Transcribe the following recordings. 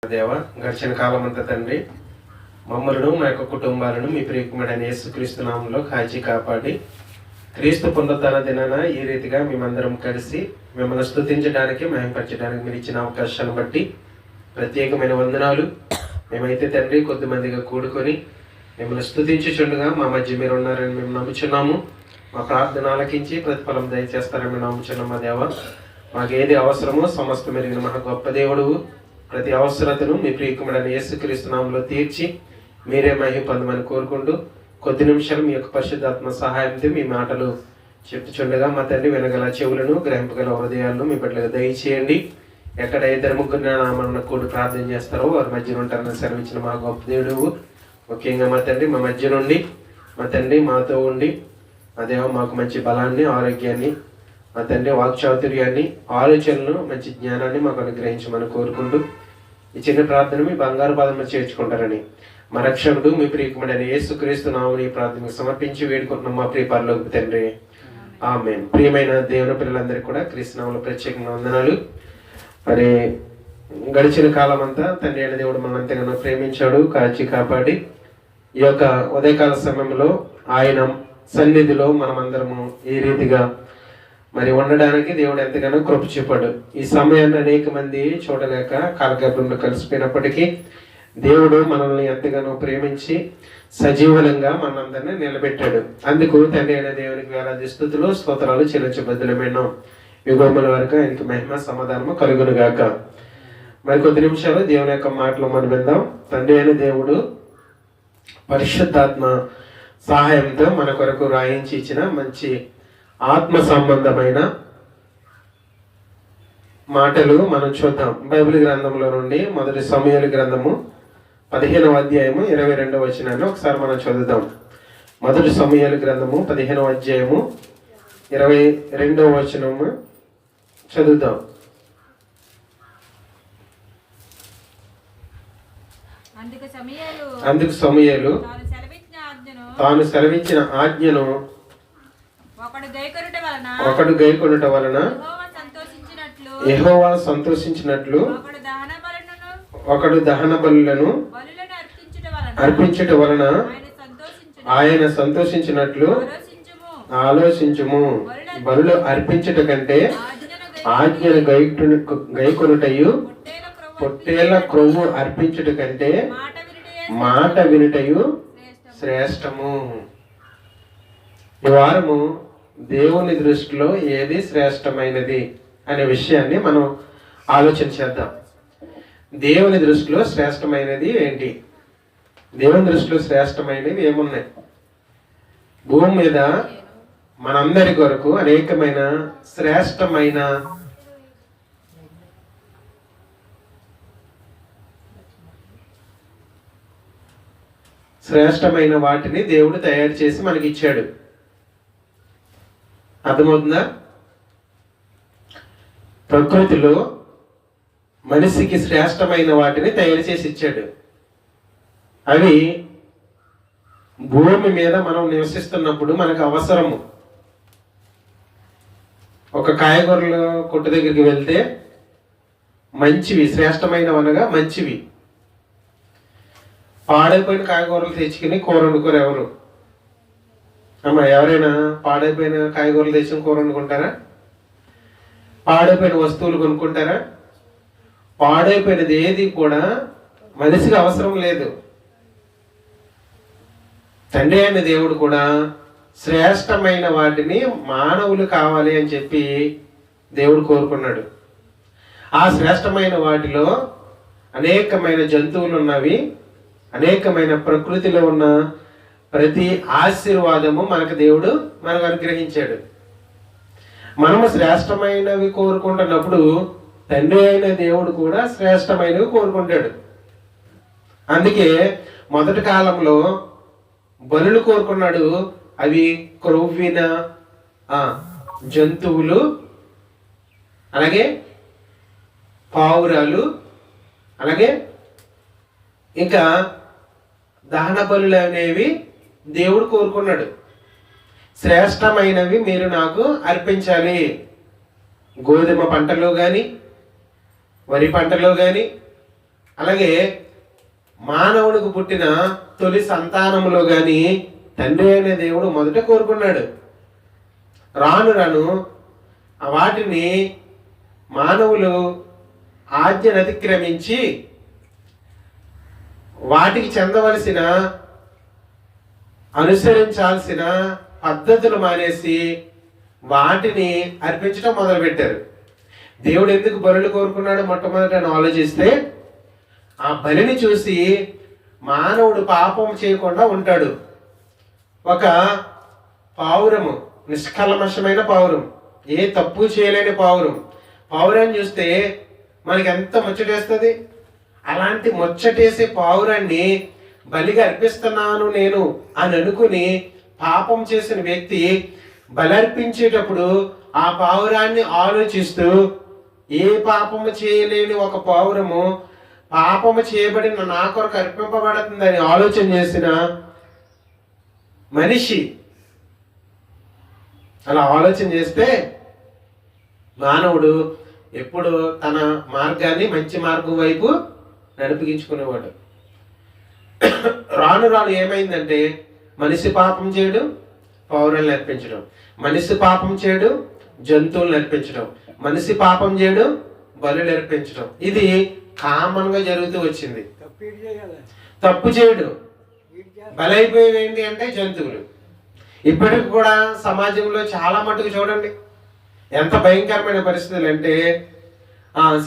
దేవ, గడిచిన కాలం అంతా తండ్రి మమ్మలను మా యొక్క కుటుంబాలను మీ ప్రియకుమారుడైన యేసుక్రీస్తు నామములో కాచి కాపాడి క్రీస్తు పునరుత్థాన దినాన ఈ రీతిగా మేమందరం కలిసి మిమ్మల్ని స్తుతించడానికి మహిమపరచడానికి మీరు ఇచ్చిన అవకాశాన్ని బట్టి ప్రత్యేకమైన వందనాలు. మేమైతే తండ్రి కొద్దిమందిగా కూడుకొని మిమ్మల్ని స్తుతించుచుండగా మా మధ్య మీరు ఉన్నారని మేము నమ్ముచున్నాము. మా ప్రార్థన ఆలకించి ప్రతిఫలం దయచేస్తారని మేము నమ్ముచున్నాము. మా దేవ, మాకేది అవసరమో సమస్త మెరిగిన మన గొప్ప దేవుడు ప్రతి అవసరతను మీ ప్రియకుమారుడైన యేసుక్రీస్తు నామములో తీర్చి మీరే మహిమ పొందమని కోరుకుంటూ కొద్ది నిమిషాలు మీ యొక్క పరిశుద్ధాత్మ సహాయంతో మీ మాటలు చెప్తుండగా మా తండ్రి వినగల చెవులను గ్రహింపగల హృదయాలను మీ పట్ల దయచేయండి. ఎక్కడ ఇద్దరు ముగ్గురు నామన్న కూడి ప్రార్థన చేస్తారో వారి మధ్య ఉంటారని సెలవించిన మా గొప్ప దేవుడు ముఖ్యంగా మా తండ్రి మా మధ్య నుండి మా తండ్రి మాతో ఉండి మా దేవ మాకు మంచి బలాన్ని ఆరోగ్యాన్ని మా తండ్రి వాక్చాతుర్యాన్ని ఆలోచనలు మంచి జ్ఞానాన్ని మాకు అనుగ్రహించమని కోరుకుంటూ ఈ చిన్న ప్రార్థన మీ బంగారు పాదంలో చేర్చుకుంటారని మా రక్షకుడు మీ ప్రియకుమారుడైన యేసుక్రీస్తు నామమున ఈ ప్రార్థనకు సమర్పించి వేడుకుంటున్నాం మా ప్రియ పరలోకపు తండ్రి, ఆమేన్. ప్రియమైన దేవుని పిల్లలందరికీ కూడా క్రీస్తు నామములో ప్రత్యేకంగా వందనాలు. మరి గడిచిన కాలం అంతా తండ్రి అయిన దేవుడు మనం ఎంతగానో ప్రేమించాడు, కాచి కాపాడి ఈ యొక్క ఉదయకాల సమయంలో ఆయన సన్నిధిలో మనమందరము ఈ రీతిగా మరి ఉండడానికి దేవుడు ఎంతగానో కృప చూపాడు. ఈ సమయాన్ని అనేక మంది చూడలేక కాలగర్భంలో కలిసిపోయినప్పటికీ దేవుడు మనల్ని ఎంతగానో ప్రేమించి సజీవులంగా మనందరినీ నిలబెట్టాడు. అందుకు తండ్రి అయిన దేవునికి వేలాది స్తుతులు స్తోత్రాలు చెల్లించబద్దులమైన యుగముల వరకు ఆయనకి మహిమ సమాధానము కలుగును గాక. మరి కొద్ది నిమిషాలు దేవుని యొక్క మాటలు మనం విందాం. తండ్రి అయిన దేవుడు పరిశుద్ధాత్మ సహాయంతో మన కొరకు రాయించి ఇచ్చిన మంచి ఆత్మ సంబంధమైన మాటలు మనం చూద్దాం. బైబిల్ గ్రంథంలో నుండి మొదటి సమూయేలు గ్రంథము 15వ అధ్యాయము 22వ వచనాన్ని ఒకసారి మనం చదువుదాం. మొదటి సమూయేలు గ్రంథము 15వ అధ్యాయము 22వ వచనము చదువుదాం. అందుకు సమూయేలు తాను సెలవిచ్చిన ఆజ్ఞను ఒకడు గైకొనుట వలన యెహోవా సంతోషించినట్లు ఒకడు దహన బలులను అర్పించుట వలన ఆయన సంతోషించినట్లు ఆలోచించుము. బలులు అర్పించుట కంటే ఆజ్ఞను గైకొనుటయు పొట్టేళ్ల క్రొవ్వు అర్పించుట కంటే మాట వినుటయు శ్రేష్టము. ఈ వారము దేవుని దృష్టిలో ఏది శ్రేష్టమైనది అనే విషయాన్ని మనం ఆలోచన చేద్దాం. దేవుని దృష్టిలో శ్రేష్టమైనది ఏంటి? దేవుని దృష్టిలో శ్రేష్టమైనవి ఏమున్నాయి? భూమి మీద మనందరి కొరకు అనేకమైన శ్రేష్టమైన వాటిని దేవుడు తయారు చేసి మనకి ఇచ్చాడు. అర్థమవుతుందా? ప్రకృతిలో మనిషికి శ్రేష్టమైన వాటిని తయారు చేసి ఇచ్చాడు. అవి భూమి మీద మనం నివసిస్తున్నప్పుడు మనకు అవసరము. ఒక కాయగూరల కొట్టు దగ్గరికి వెళ్తే మంచివి, శ్రేష్టమైనవి అనగా మంచివి. పాడైపోయిన కాయగూరలు తెచ్చుకుని కూర వండుకోరు ఎవరు? అమ్మా, ఎవరైనా పాడైపోయిన కాయగూరలు తెచ్చిన కూర వండుకుంటారా? పాడైపోయిన వస్తువులు కొనుక్కుంటారా? పాడైపోయినది ఏది కూడా మనిషికి అవసరం లేదు. తండ్రి అయిన దేవుడు కూడా శ్రేష్టమైన వాటిని మానవులు కావాలి అని చెప్పి దేవుడు కోరుకున్నాడు. ఆ శ్రేష్టమైన వాటిలో అనేకమైన జంతువులు ఉన్నవి, అనేకమైన ప్రకృతిలో ఉన్న ప్రతి ఆశీర్వాదము మనకు దేవుడు మనకు అనుగ్రహించాడు. మనము శ్రేష్టమైనవి కోరుకుంటున్నప్పుడు తండ్రి అయిన దేవుడు కూడా శ్రేష్టమైనవి కోరుకుంటాడు. అందుకే మొదటి కాలంలో బలులు కోరుకున్నాడు. అవి క్రొవ్విన జంతువులు, అలాగే పావురాలు, అలాగే ఇంకా దహన బలులు అనేవి దేవుడు కోరుకున్నాడు. శ్రేష్టమైనవి మీరు నాకు అర్పించాలి. గోధుమ పంటలో కానీ, వరి పంటలో కానీ, అలాగే మానవుడికి పుట్టిన తొలి సంతానములో కానీ తండ్రి అనే దేవుడు మొదట కోరుకున్నాడు. రాను రాను వాటిని మానవులు ఆజ్ఞను అతిక్రమించి వాటికి చెందవలసిన అనుసరించాల్సిన పద్ధతులు మానేసి వాటిని అర్పించడం మొదలుపెట్టారు. దేవుడు ఎందుకు బలులు కోరుకున్నాడు మొట్టమొదట అని ఆలోచిస్తే, ఆ బలిని చూసి మానవుడు పాపం చేయకుండా ఉంటాడు. ఒక పావురము, నిష్కల్మషమైన పావురం, ఏ తప్పు చేయలేని పావురాన్ని చూస్తే మనకి ఎంత ముచ్చటేస్తుంది. అలాంటి ముచ్చటేసే పావురాన్ని బలిగా అర్పిస్తున్నాను నేను అని అనుకుని పాపం చేసిన వ్యక్తి బలర్పించేటప్పుడు ఆ పావురాన్ని ఆలోచిస్తూ, ఏ పాపము చేయలేని ఒక పావురము పాపము చేయబడిన నా కొరకు అర్పింపబడుతుందని ఆలోచన చేసిన మనిషి అలా ఆలోచన చేస్తే మానవుడు ఎప్పుడు తన మార్గాన్ని మంచి మార్గం వైపు నడిపించుకునేవాడు. రాను రాను ఏమైందంటే, మనిషి పాపం చేయడం, పౌరులను అర్పించడం, మనిషి పాపం చేయడం, జంతువులను అర్పించడం, మనిషి పాపం చేయడం, బలులు అర్పించడం, ఇది కామన్ గా జరుగుతూ వచ్చింది. తప్పు చేయడం, బలైపోయేవి ఏంటి అంటే జంతువులు. ఇప్పటికి కూడా సమాజంలో చాలా మటుకు చూడండి ఎంత భయంకరమైన పరిస్థితులు అంటే,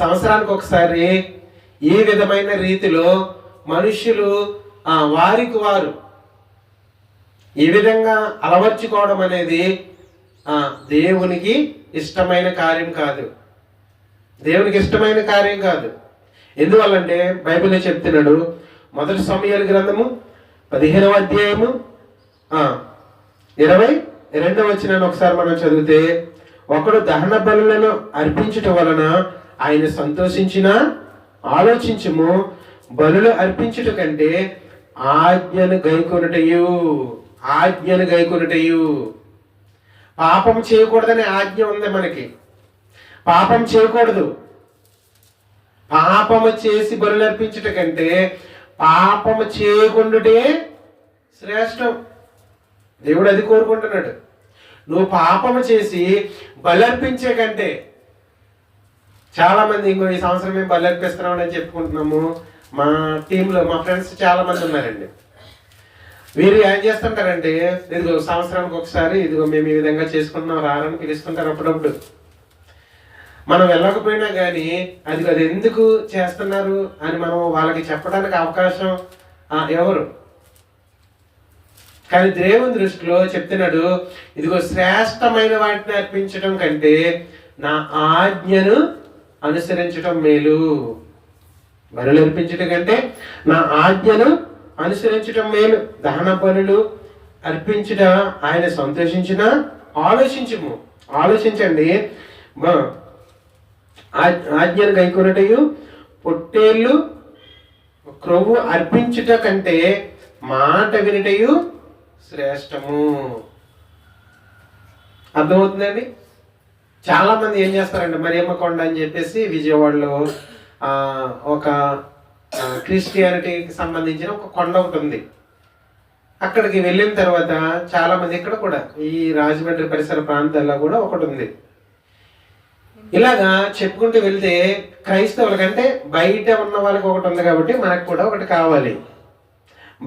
సంవత్సరానికి ఒకసారి ఈ విధమైన రీతిలో మనుష్యులు వారికి వారు ఈ విధంగా అలవర్చుకోవడం అనేది దేవునికి ఇష్టమైన కార్యం కాదు. దేవునికి ఇష్టమైన కార్యం కాదు. ఎందువల్లంటే బైబిల్లో చెప్తున్నాడు, మొదటి సమూయేలు గ్రంథము 15వ అధ్యాయము 22వ వచనాన్ని ఒకసారి మనం చదివితే, ఒకడు దహన బలులను అర్పించటం వలన ఆయన సంతోషించిన ఆలోచించుము, బలులు అర్పించుట కంటే ఆజ్ఞను గైకొనుటయు. పాపం చేయకూడదనే ఆజ్ఞ ఉంది మనకి. పాపం చేయకూడదు. పాపము చేసి బలులు అర్పించుట కంటే పాపము చేయకుండాటే శ్రేష్టం. దేవుడు అది కోరుకుంటున్నాడు. నువ్వు పాపము చేసి బలర్పించే కంటే, చాలా మంది ఇంకో ఈ సంవత్సరం మేము బలర్పిస్తున్నామని చెప్పుకుంటున్నాము. మా టీంలో మా ఫ్రెండ్స్ చాలా మంది ఉన్నారండి. వీరు ఏం చేస్తుంటారంటే, ఇదిగో సంవత్సరానికి ఒకసారి ఇదిగో మేము ఈ విధంగా చేసుకుంటున్నాం రారని పిలుస్తుంటారు. అప్పుడప్పుడు మనం వెళ్ళకపోయినా కానీ అది ఎందుకు చేస్తున్నారు అని మనం వాళ్ళకి చెప్పడానికి అవకాశం ఎవరు? కానీ దేవుని దృష్టిలో చెప్తున్నాడు, ఇదిగో శ్రేష్టమైన వాటిని అర్పించడం కంటే నా ఆజ్ఞను అనుసరించడం మేలు. బలులు అర్పించడం కంటే నా ఆజ్ఞను అనుసరించడం మేలు. దహన బలులు అర్పించుట ఆయన సంతోషించిన ఆలోచించండి. ఆజ్ఞను గైకొనుటయు పొట్టేళ్ళు క్రొవ్వు అర్పించుట కంటే మాట వినుటయు శ్రేష్టము. అర్థమవుతుందండి? చాలా మంది ఏం చేస్తారంటే, మరియమ్మ కొండ అని చెప్పేసి విజయవాడలో ఒక క్రిస్టియానిటీకి సంబంధించిన ఒక కొండ ఒకటి ఉంది. అక్కడికి వెళ్ళిన తర్వాత చాలా మంది, ఇక్కడ కూడా ఈ రాజమండ్రి పరిసర ప్రాంతాల్లో కూడా ఒకటి ఉంది. ఇలాగా చెప్పుకుంటూ వెళ్తే క్రైస్తవులకంటే బయట ఉన్న వాళ్ళకి ఒకటి ఉంది కాబట్టి మనకు కూడా ఒకటి కావాలి.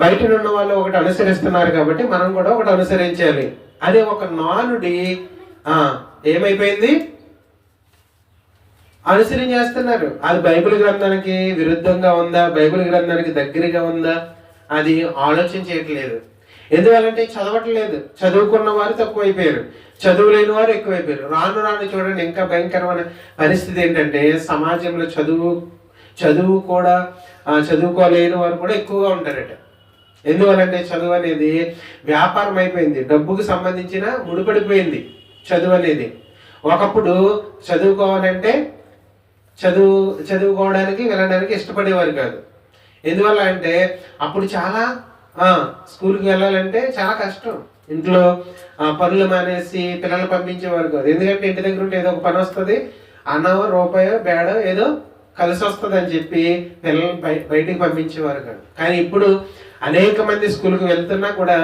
బయట ఉన్న వాళ్ళు ఒకటి అనుసరిస్తున్నారు కాబట్టి మనం కూడా ఒకటి అనుసరించాలి. అదే ఒక నానుడి ఏమైపోయింది, అనుసరించేస్తున్నారు. అది బైబిల్ గ్రంథానికి విరుద్ధంగా ఉందా, బైబిల్ గ్రంథానికి దగ్గరగా ఉందా, అది ఆలోచన చేయట్లేదు. ఎందువల్లంటే చదవట్లేదు. చదువుకున్న వారు తక్కువైపోయారు, చదువు లేని వారు ఎక్కువైపోయారు. రాను రాను చూడండి ఇంకా భయంకరమైన పరిస్థితి ఏంటంటే, సమాజంలో చదువు కూడా చదువుకోలేని వారు కూడా ఎక్కువగా ఉంటారట. ఎందువల్లంటే చదువు అనేది వ్యాపారం అయిపోయింది, డబ్బుకు సంబంధించిన ముడిపడిపోయింది చదువు అనేది. ఒకప్పుడు చదువుకోవాలంటే చదువుకోవడానికి వెళ్ళడానికి ఇష్టపడేవారు కాదు. ఎందువల్ల అంటే అప్పుడు చాలా స్కూల్కి వెళ్ళాలంటే చాలా కష్టం. ఇంట్లో పనులు మానేసి పిల్లలు పంపించేవారు కాదు. ఎందుకంటే ఇంటి దగ్గర ఉంటే ఏదో ఒక పని వస్తుంది, అన్నో రూపాయో బేడో ఏదో కలిసి వస్తుంది అని చెప్పి పిల్లల్ని బయటికి పంపించేవారు కాదు. కానీ ఇప్పుడు అనేక మంది స్కూల్కి వెళ్తున్నా కూడా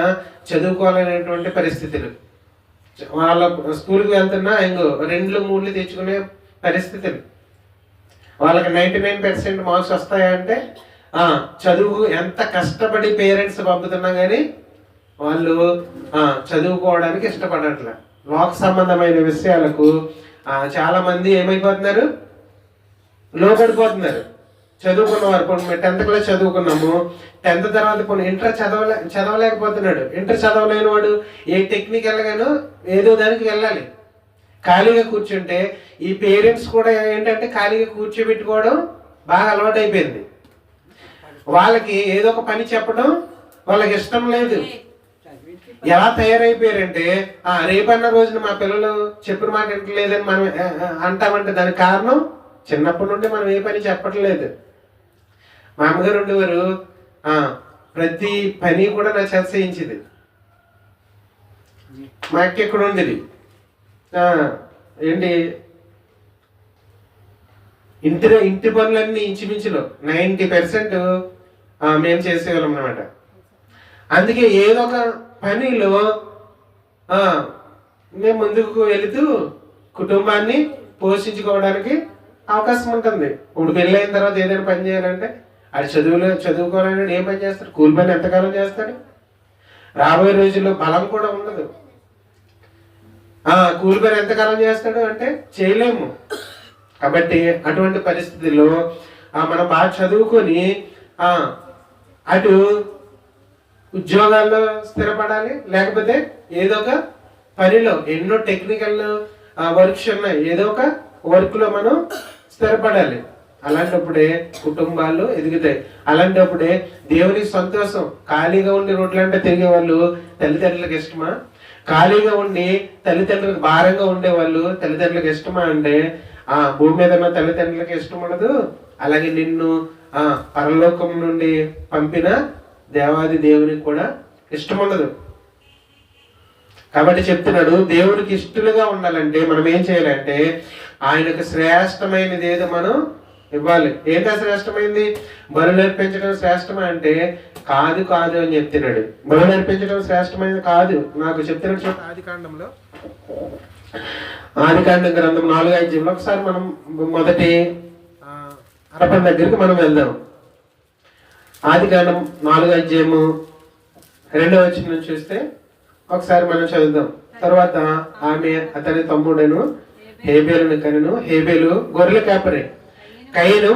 చదువుకోవాలనేటువంటి పరిస్థితులు, వాళ్ళ స్కూల్కి వెళ్తున్నా ఇంకో 2, 3 తెచ్చుకునే పరిస్థితులు. వాళ్ళకి 99% మార్క్స్ వస్తాయంటే చదువు ఎంత కష్టపడి పేరెంట్స్ పంపుతున్నా కానీ వాళ్ళు చదువుకోవడానికి ఇష్టపడట్లే. లోక సంబంధమైన విషయాలకు చాలా మంది ఏమైపోతున్నారు, లోపడిపోతున్నారు. చదువుకున్నవారు కొన్ని 10th క్లాస్ చదువుకున్నాము, 10th తర్వాత కొన్ని ఇంటర్ చదవలేకపోతున్నాడు. ఇంటర్ చదవలేని వాడు ఏ టెక్నికల్ గాను ఏదో దానికి వెళ్ళాలి. ఖాళీగా కూర్చుంటే ఈ పేరెంట్స్ కూడా ఏంటంటే ఖాళీగా కూర్చోబెట్టుకోవడం బాగా అలవాటు అయిపోయింది. వాళ్ళకి ఏదో ఒక పని చెప్పడం వాళ్ళకి ఇష్టం లేదు. ఎలా తయారైపోయారంటే రేపన్న రోజున మా పిల్లలు చెప్పిన మాట వింటలేదని మనం అంటామంటే దానికి కారణం చిన్నప్పటి నుండి మనం ఏ పని చెప్పట్లేదు. మా అమ్మగారు ఉండేవారు, ప్రతి పని కూడా నా చేత చేయించింది. మా అక్క ఎక్కడ ఉండేది ఏంటి ఇంటి పనులన్నీ ఇంచుమించులో 90% మేము చేసేవాళ్ళం అనమాట. అందుకే ఏదో ఒక పనిలో మేము ముందుకు వెళుతూ కుటుంబాన్ని పోషించుకోవడానికి అవకాశం ఉంటుంది. ఇప్పుడు పెళ్ళి అయిన తర్వాత ఏదైనా పని చేయాలంటే అది చదువుకోవాలని ఏం పని చేస్తాడు, కూలి పని ఎంతకాలం చేస్తాడు? రాబోయే రోజుల్లో బలం కూడా ఉండదు. కూలి పని ఎంతకాలం చేస్తాడు అంటే చేయలేము. కాబట్టి అటువంటి పరిస్థితుల్లో మనం బాగా చదువుకొని అటు ఉద్యోగాల్లో స్థిరపడాలి, లేకపోతే ఏదో ఒక పనిలో ఎన్నో టెక్నికల్ వర్క్స్ ఉన్నాయి, ఏదో ఒక వర్క్లో మనం స్థిరపడాలి. అలాంటప్పుడే కుటుంబాలు ఎదుగుతాయి. అలాంటప్పుడే దేవునికి సంతోషం. ఖాళీగా ఉండి రోడ్లంటే తిరిగే వాళ్ళు తల్లిదండ్రులకు ఇష్టమా? ఖాళీగా ఉండి తల్లిదండ్రులకు భారంగా ఉండేవాళ్ళు తల్లిదండ్రులకు ఇష్టమా అంటే భూమి మీద ఉన్న తల్లిదండ్రులకు ఇష్టం ఉండదు. అలాగే నిన్ను పరలోకం నుండి పంపిన దేవాది దేవునికి కూడా ఇష్టం ఉండదు. కాబట్టి చెప్తున్నాడు, దేవుడికి ఇష్టలుగా ఉండాలంటే మనం ఏం చేయాలంటే ఆయనకు శ్రేష్టమైనది ఏదో మనం ఇవ్వాలి. ఏంటో శ్రేష్టమైంది? బరువు అర్పించడం శ్రేష్టమా అంటే కాదు కాదు అని చెప్తున్నాడు. బరువు అర్పించడం శ్రేష్టమైనది కాదు. నాకు చెప్తున్నాడు చూడ ఆదికాండం గ్రంథం 4వ అధ్యాయంలో ఒకసారి మనం మొదటి అరపం దగ్గరికి మనం వెళ్దాం. ఆదికాండం 4వ అధ్యాయము 2వ వచనం చూస్తే ఒకసారి మనం చదువుదాం. తర్వాత ఆమె అతని తమ్ముడను హేబేలును కనెను. హేబేలు గొర్రెల కాపరి, కయీను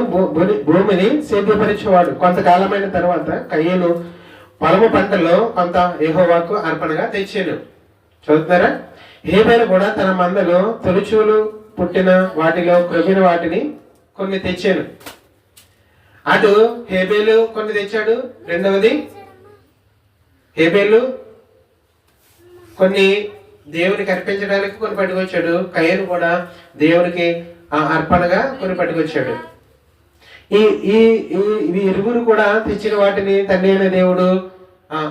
భూమిని సేద్యపరిచేవాడు. కొంతకాలమైన తర్వాత కయీను పొలము పంటలో కొంత యెహోవాకు అర్పణగా తెచ్చాను. చదువుతున్నారా? హేబేలు కూడా తన మందలో తొలిచూలు పుట్టిన వాటిలో క్రొవ్విన వాటిని కొన్ని తెచ్చాను. అటు హేబేలు కొన్ని తెచ్చాడు. రెండవది హేబేలు కొన్ని దేవునికి అర్పించడానికి కొన్ని పట్టుకొచ్చాడు. కయీను కూడా దేవునికి అర్పణగా కొన్ని పట్టుకొచ్చాడు. ఇవి ఇరువురు కూడా తెచ్చిన వాటిని తండ్రి అయిన దేవుడు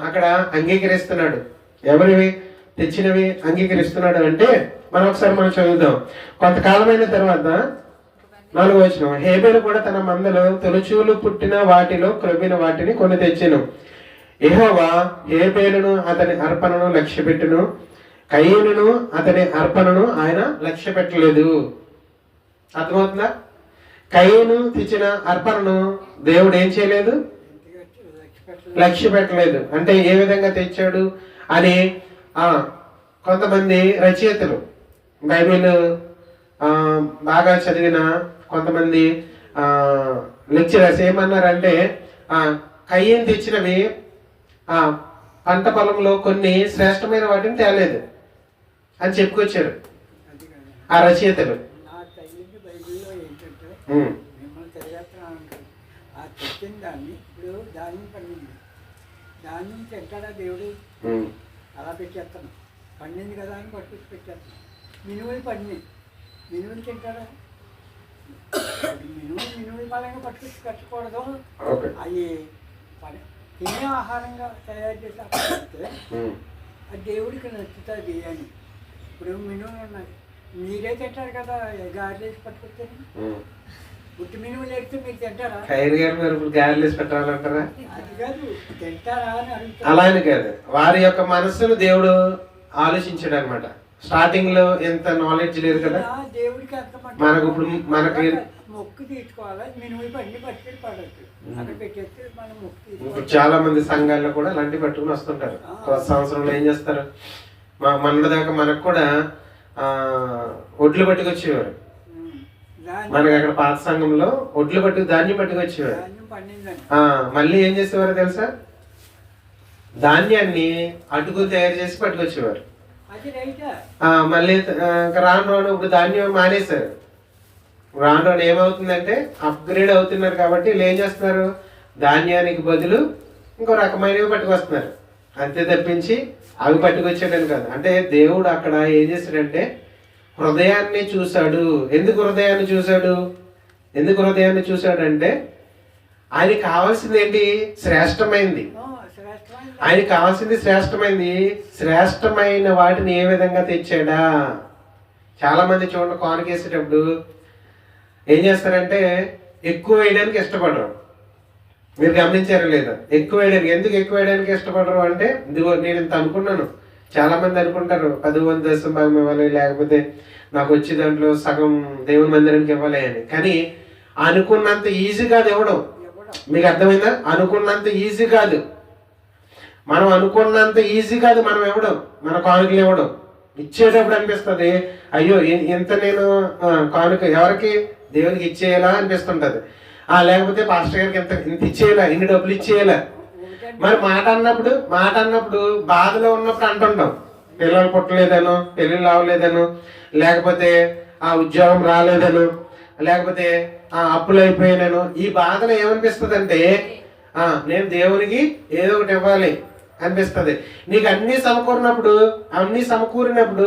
అక్కడ అంగీకరిస్తున్నాడు. ఎవరివి తెచ్చినవి అంగీకరిస్తున్నాడు అంటే మనం ఒకసారి చదువుదాం. కొంతకాలమైన తర్వాత 4వ వచనం, హేబేలు కూడా తన మందలో తొలిచూలు పుట్టిన వాటిలో క్రొవ్విన వాటిని కొన్ని తెచ్చెను. యెహోవా హేబేలును అతని అర్పణను లక్ష్య పెట్టును, కయీనును అతని అర్పణను ఆయన లక్ష్య పెట్టలేదు. అర్థమవుతుందా? కయీను తెచ్చిన అర్పణను దేవుడు ఏం చేయలేదు, లక్ష్య పెట్టలేదు. అంటే ఏ విధంగా తెచ్చాడు అని కొంతమంది రచయితలు, బైబిల్ బాగా చదివిన కొంతమంది లెక్చరర్స్ ఏమన్నారంటే కయీను తెచ్చినవి పంట పొలంలో కొన్ని శ్రేష్టమైన వాటిని తేలేదు అని చెప్పుకొచ్చారు ఆ రచయితలు. దేవుడు అలా పెట్టేస్తాను, పండింది కదా అని పట్టుకొచ్చి పెట్టేస్తాను. మినువులు పండి మినువులు తింటారా? మినువులు పరంగా పట్టుకొచ్చి పెట్టకూడదు. అవి తినే ఆహారంగా తయారు చేసి అక్కడ అది దేవుడికి నచ్చుతుంది అని. ఇప్పుడు మినువులు ఉన్నాయి, మీరే తింటారు కదా గారెలేసి పట్టుకొచ్చారు. గుట్టి మినుములు ఎడితే మీరు తింటారా? ఖైర్ గారు మరి ఇప్పుడు గాలిలేసి పెట్టాలంటారా? అది కాదు, తింటారా అని అడుగుతా. అలా అని కాదు, వారి యొక్క మనస్సును దేవుడు ఆలోచించాడు అనమాట. స్టార్టింగ్ లో ఎంత నాలెడ్జ్ లేదు కదా దేవుడికి మనకు. ఇప్పుడు మనకి మొక్కు తీసుకోవాలా, మినుములు బండి పట్టుకెళ్ళి పడద్దు, అక్కడ పెట్టేస్తే మనం మొక్కు ఇప్పుడు చాలా మంది సంఘాల్లో కూడా అలాంటివి పట్టుకుని వస్తుంటారు. కొత్త సంవత్సరంలో ఏం చేస్తారు, మన దాకా మనకు కూడా ఒడ్లు పట్టుకొచ్చేవారు. మనకి అక్కడ పాత సంఘంలో ఒడ్లు ధాన్యం పట్టుకొచ్చేవారు. మళ్ళీ ఏం చేసేవారు తెలుసా, ధాన్యాన్ని అటుకులు తయారు చేసి పట్టుకొచ్చేవారు. మళ్ళీ రాను రాను ఇప్పుడు ధాన్యం మానేశారు. రాను రాను ఏమవుతుందంటే అప్గ్రేడ్ అవుతున్నారు కాబట్టి వీళ్ళు ఏం చేస్తున్నారు, ధాన్యానికి బదులు ఇంకో రకమైనవి పట్టుకొస్తున్నారు. అంతే తప్పించి అవి పట్టుకొచ్చాడని కాదు. అంటే దేవుడు అక్కడ ఏం చేశాడంటే హృదయాన్ని చూశాడు. ఎందుకు హృదయాన్ని చూశాడు? ఎందుకు హృదయాన్ని చూశాడంటే ఆయనకి కావాల్సింది ఏంటి, శ్రేష్టమైంది. ఆయనకి కావాల్సింది శ్రేష్టమైంది. శ్రేష్టమైన వాటిని ఏ విధంగా తెచ్చాడా? చాలా మంది చూడండి, కానుకేసేటప్పుడు ఏం చేస్తారంటే ఎక్కువ వేయడానికి ఇష్టపడరు. మీరు గమనించారా లేదా? ఎక్కువ వేయడానికి ఎందుకు ఎక్కువ వేయడానికి ఇష్టపడరు అంటే, ఇదిగో నేను ఇంత అనుకున్నాను. చాలా మంది అనుకుంటారు 10 దశం భాగం ఇవ్వాలి, లేకపోతే నాకు వచ్చే దాంట్లో సగం దేవుని మందిరానికి ఇవ్వాలి అని. కానీ అనుకున్నంత ఈజీ కాదు ఇవ్వడం. మీకు అర్థమైందా? అనుకున్నంత ఈజీ కాదు. మనం అనుకున్నంత ఈజీ కాదు మనం ఇవ్వడం, మన కానుకలు ఇవ్వడం. ఇచ్చేటప్పుడు అనిపిస్తుంది, అయ్యో ఇంత నేను కానుక ఎవరికి, దేవునికి ఇచ్చేయాలా అనిపిస్తుంటది. లేకపోతే పాస్టర్ గారికి ఇంత ఇచ్చేయాలా, ఇన్ని డబ్బులు ఇచ్చేయాలా. మరి మాట అన్నప్పుడు బాధలో ఉన్నప్పుడు అంటుంటాం, పిల్లలు పుట్టలేదను, పెళ్ళిళ్ళు అవ్వలేదను, లేకపోతే ఆ ఉద్యోగం రాలేదను, లేకపోతే అప్పులు అయిపోయినాను. ఈ బాధలో ఏమనిపిస్తుంది అంటే నేను దేవునికి ఏదో ఒకటి ఇవ్వాలి అనిపిస్తుంది. నీకు అన్ని సమకూరినప్పుడు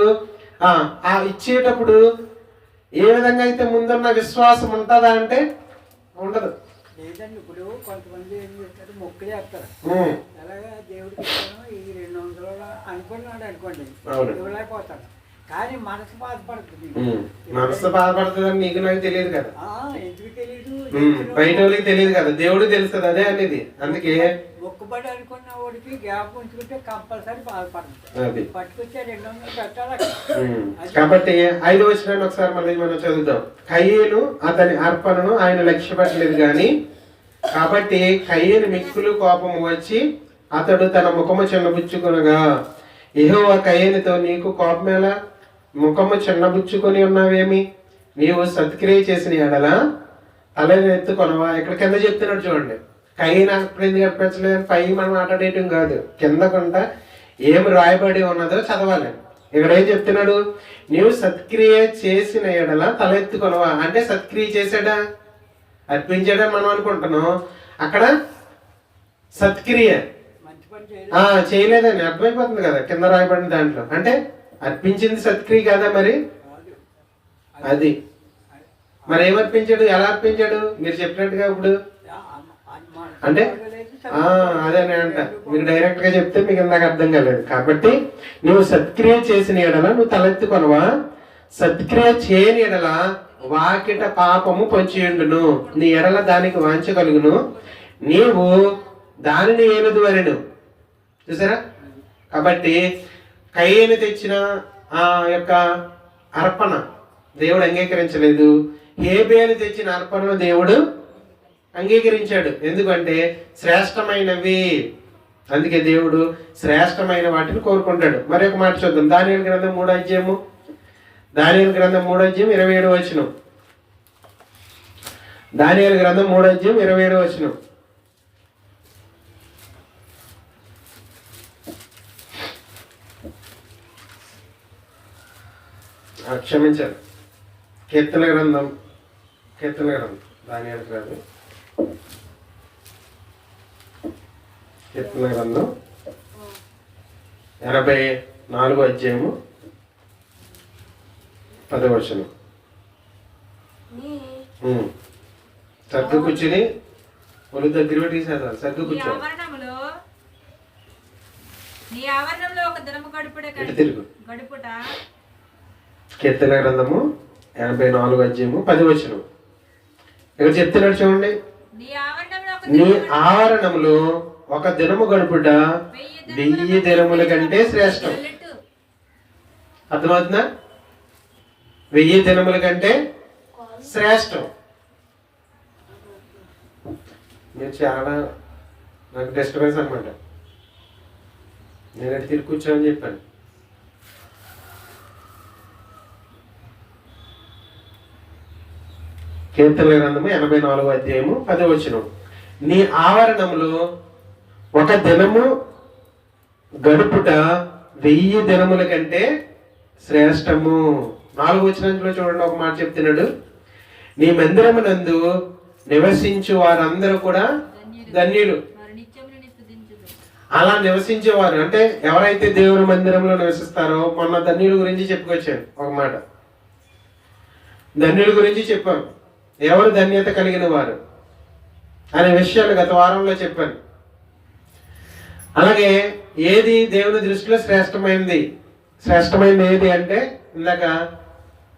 ఆ ఇచ్చేటప్పుడు ఏ విధంగా అయితే ముందున్న విశ్వాసం ఉంటుందా అంటే ఉండదు. లేదండి, ఇప్పుడు కొంతమంది ఏం చేస్తారు, మొక్కు చేస్తారు. అలాగా దేవుడికి ఈ 200 అనుకున్నాడు అనుకోండి, ఇవ్వలేకపోతాడు. కానీ మనసు బాధపడుతుంది. మనసు బాధపడుతుందని నీకు నాకు తెలియదు కదా, ఎందుకు తెలియదు, బయట వాళ్ళకి తెలియదు కదా, దేవుడు తెలుస్తుంది. అదే అనేది. అందుకే మొక్కుబడి అనుకున్న వాడికి గ్యాప్ ఉంచుకుంటే కంపల్సరీ బాధపడుతుంది. పట్టుకొచ్చే 200 పెట్టాలి. కాబట్టి 5వ వచనాన్ని ఒకసారి మళ్ళీ మనం చదువుతాం. కయ్యేను అతని అర్పణను ఆయన లక్ష్య పెట్టలేదు గాని, కాబట్టి కయ్యేను మిక్కులు కోపము వచ్చి అతడు తన ముఖము చిన్నబుచ్చుకొనగా, యెహోవా కయ్యేనుతో నీకు కోపమేలా, ముఖము చిన్నబుచ్చుకొని ఉన్నావేమి, నీవు సత్క్రియ చేసిన ఎడల తలని ఎత్తుకొనవా. ఇక్కడ కింద చెప్తున్నాడు చూడండి, కయ్యను అప్పుడు ఎందుకు అర్పించలేదు, పై మనం మాట్లాడేయటం కాదు, కిందకుంటా ఏమి రాయబడి ఉన్నదో చదవాలి. ఇక్కడ ఏం చెప్తున్నాడు, నీవు సత్క్రియ చేసిన ఎడల తల ఎత్తుకొనవా. అంటే సత్క్రియ చేశాడా, అర్పించాడని మనం అనుకుంటున్నాం. అక్కడ సత్క్రియ చేయలేదని అర్థమైపోతుంది కదా కింద రాయబడిన దాంట్లో. అంటే అర్పించింది సత్క్రియ కాదా మరి? అది మరి ఏమర్పించాడు, ఎలా అర్పించాడు? మీరు చెప్పినట్టుగా ఇప్పుడు అంటే అదే అంట, మీకు డైరెక్ట్ గా చెప్తే మీకు ఇందాక అర్థం కాలేదు. కాబట్టి నువ్వు సత్క్రియ చేసిన ఎడల నువ్వు తలెత్తుకొనవా, సత్క్రియ చేయని ఎడల వాకిట పాపము పొంచియుండును, నీ ఎడల దానికి వాంచగలుగును, నీవు దానిని ఏలుదు వరెను. చూసారా? కాబట్టి కయ్యేను తెచ్చిన ఆ యొక్క అర్పణ దేవుడు అంగీకరించలేదు. హేబేలు తెచ్చిన అర్పణను దేవుడు అంగీకరించాడు. ఎందుకంటే శ్రేష్టమైనవి. అందుకే దేవుడు శ్రేష్టమైన వాటిని కోరుకుంటాడు. మరి ఒక మాట చూద్దాం. దానియేలు గ్రంథం 3వ అధ్యాయము, దానియేలు గ్రంథం 3వ అధ్యాయం 27వ వచనం. దానియేలు గ్రంథం 3వ అధ్యాయం 27వ వచనం. క్షమించాలి, కీర్తన గ్రంథం దానియేలు గ్రంథం కీర్తన గ్రంథం 84వ అధ్యాయము 10వ వచనం. సగ్గు కూర్చుని ఒళ్ళు దగ్గర పెట్టి తీసేస్తారు. సగ్గు కూర్చొని తిరుగు. కీర్తన గ్రంథము 84వ అధ్యాయము 10వ వచనం. ఇక్కడ చెప్తున్నాడు చూడండి, నీ ఆవరణంలో ఒక దినము గడుపుట 1000 దినముల కంటే శ్రేష్టం. అర్థమవుతుందా? 1000 దినముల కంటే శ్రేష్టం. నేను చాలా నాకు డిస్టర్బెన్స్ అనమాట. నేను అటు తిరిగి కూర్చోని చెప్పాను. కీర్తనల గ్రంథము 84వ అధ్యాయము 10వ వచనం, నీ ఆవరణంలో ఒక దినము గడుపుట 1000 దినముల కంటే శ్రేష్టము. 4వ వచనంలో చూడండి, ఒక మాట చెప్తున్నాడు, నీ మందిరమునందు నివసించు వారందరూ కూడా ధన్యులు. అలా నివసించేవారు అంటే ఎవరైతే దేవుని మందిరంలో నివసిస్తారో, మొన్న ధన్యుల గురించి చెప్పుకొచ్చాను ఒక మాట. ధన్యుల గురించి చెప్పాను, ఎవరు ధన్యత కలిగిన వారు అనే విషయాలు గత వారంలో చెప్పాను. అలాగే ఏది దేవుని దృష్టిలో శ్రేష్టమైనది? శ్రేష్టమైనది ఏది అంటే ఇందాక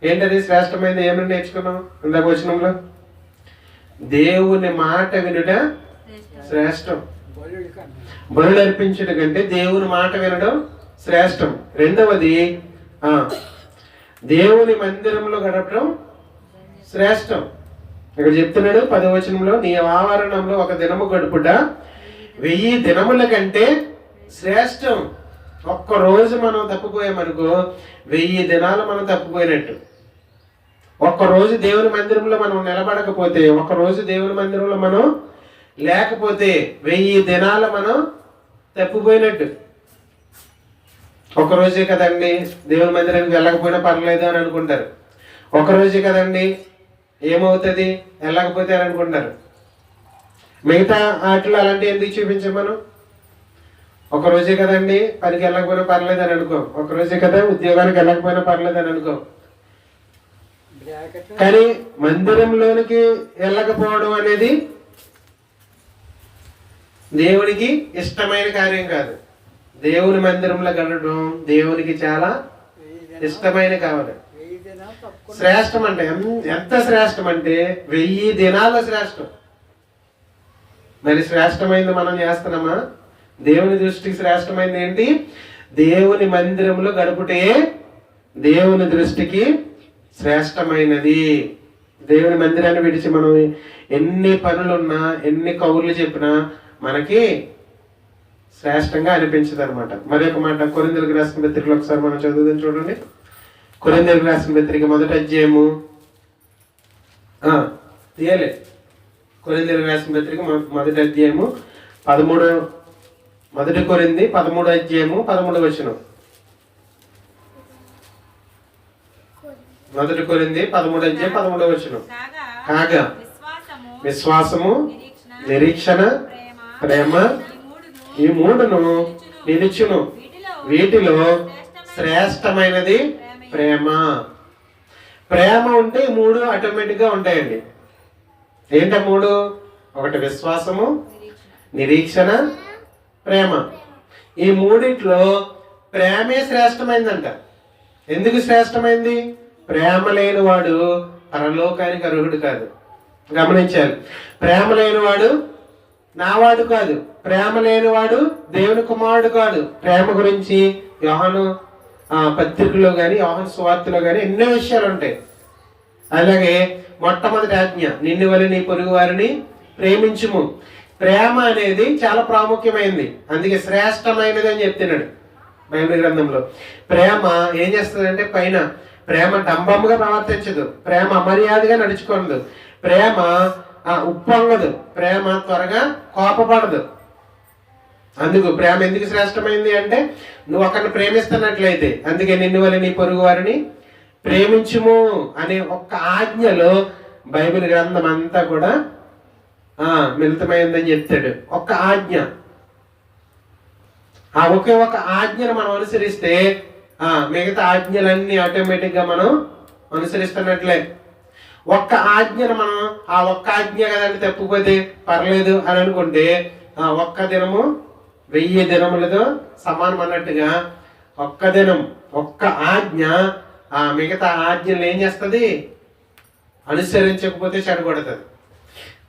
ఏంటది శ్రేష్టమైనది? ఏమని నేర్చుకున్నాం ఇందాక వచనంలో? దేవుని మాట వినుట శ్రేష్టం. బలులు అర్పించడం కంటే దేవుని మాట వినడం శ్రేష్టం. రెండవది దేవుని మందిరంలో గడపడం శ్రేష్టం. ఇక్కడ చెప్తున్నాడు 10వ వచనంలో, నీ ఆవరణంలో ఒక దినము గడుపుట 1000 దినముల కంటే శ్రేష్టం. ఒక్క రోజు మనం తప్పిపోయామనుకో 1000 దినాలు మనం తప్పిపోయినట్టు. ఒక్కరోజు దేవుని మందిరంలో మనం నిలబడకపోతే, ఒక్కరోజు దేవుని మందిరంలో మనం లేకపోతే 1000 దినాలు మనం తప్పిపోయినట్టు. ఒకరోజే కదండి దేవుని మందిరానికి వెళ్ళకపోయినా పర్లేదు అని అనుకుంటారు. ఒకరోజే కదండి ఏమవుతుంది వెళ్ళకపోతే అని అనుకుంటారు. మిగతా ఆటలు అలాంటివి ఎందుకు చూపించాం మనం? ఒకరోజే కదండి పనికి వెళ్ళకపోయినా పర్లేదు అని అనుకో, ఒకరోజే కదా ఉద్యోగానికి వెళ్ళకపోయినా పర్లేదు అని అనుకో. కానీ మందిరంలోనికి వెళ్ళకపోవడం అనేది దేవునికి ఇష్టమైన కార్యం కాదు. దేవుని మందిరంలో గడపడం దేవునికి చాలా ఇష్టమైన కావాలి. శ్రేష్టం అంటే ఎంత శ్రేష్టం అంటే 1000 దినాల శ్రేష్టం. మరి శ్రేష్టమైంది మనం చేస్తున్నామా? దేవుని దృష్టికి శ్రేష్టమైంది ఏంటి? దేవుని మందిరంలో గడుపుటే దేవుని దృష్టికి శ్రేష్టమైనది. దేవుని మందిరాన్ని విడిచి మనం ఎన్ని పనులున్నా ఎన్ని కౌర్లు చెప్పినా మనకి శ్రేష్టంగా అనిపించదు అనమాట. మరి ఒక మాట కొరింథీయులకు రాసిన పత్రికలో ఒకసారి మనం చదువుదాం చూడండి. కొరింథీయులకు రాసిన పత్రిక 1వ అధ్యాయము తీయలే కొరింథీయులకు రాసిన పత్రిక 1వ అధ్యాయము 1 కొరింథీ 13వ అధ్యాయము 13వ వచనం. 1 కొరింథీ 13వ అధ్యాయం 13వ వచనం. కాగా విశ్వాసము, నిరీక్షణ, ప్రేమ ఈ మూడును నిలుచును, వీటిలో శ్రేష్టమైనది ప్రేమ. ప్రేమ ఉంటే ఈ మూడు ఆటోమేటిక్ గా ఉంటాయండి. ఏంట మూడు? ఒకటి విశ్వాసము, నిరీక్షణ, ప్రేమ. ఈ మూడిట్లో ప్రేమే శ్రేష్టమైందంట. ఎందుకు శ్రేష్టమైంది? ప్రేమ లేని వాడు పరలోకానికి అర్హుడు కాదు. గమనించాలి. ప్రేమ లేనివాడు నావాడు కాదు, ప్రేమ లేనివాడు దేవుని కుమారుడు కాదు. ప్రేమ గురించి యోహాను పత్రికలో కానీ యోహాను సువార్తలో కానీ ఎన్నో విషయాలు ఉంటాయి. అలాగే మొట్టమొదటి ఆజ్ఞ, నిన్ను వలె నీ పొరుగు వారిని ప్రేమించుము. ప్రేమ అనేది చాలా ప్రాముఖ్యమైనది, అందుకే శ్రేష్టమైనది అని చెప్తున్నాడు బైబిల్ గ్రంథంలో. ప్రేమ ఏం చేస్తుందంటే పైన ప్రేమ డంబముగా ప్రవర్తించదు, ప్రేమ అమర్యాదగా నడుచుకోనదు, ప్రేమ ఉప్పొంగదు, ప్రేమ త్వరగా కోపపడదు. అందుకు ప్రేమ ఎందుకు శ్రేష్టమైంది అంటే నువ్వు ఒకరిని ప్రేమిస్తున్నట్లయితే, అందుకే నిన్ను వలె నీ పొరుగు వారిని ప్రేమించుము అనే ఒక్క ఆజ్ఞలో బైబిల్ గ్రంథం అంతా కూడా మిళితమైందని చెప్తాడు. ఒక్క ఆజ్ఞ, ఆ ఒకే ఒక ఆజ్ఞను మనం అనుసరిస్తే మిగతా ఆజ్ఞలన్నీ ఆటోమేటిక్ గా మనం అనుసరిస్తున్నట్లే. ఒక్క ఆజ్ఞను మనం ఆ ఒక్క ఆజ్ఞ కదండి తప్పిపోతే పర్లేదు అని అనుకుంటే ఒక్క దినము 1000 దినములతో సమానం అన్నట్టుగా ఒక్క దినం ఒక్క ఆజ్ఞ మిగతా ఆజ్ఞలు ఏం చేస్తుంది? అనుసరించకపోతే చెడగొడుతుంది.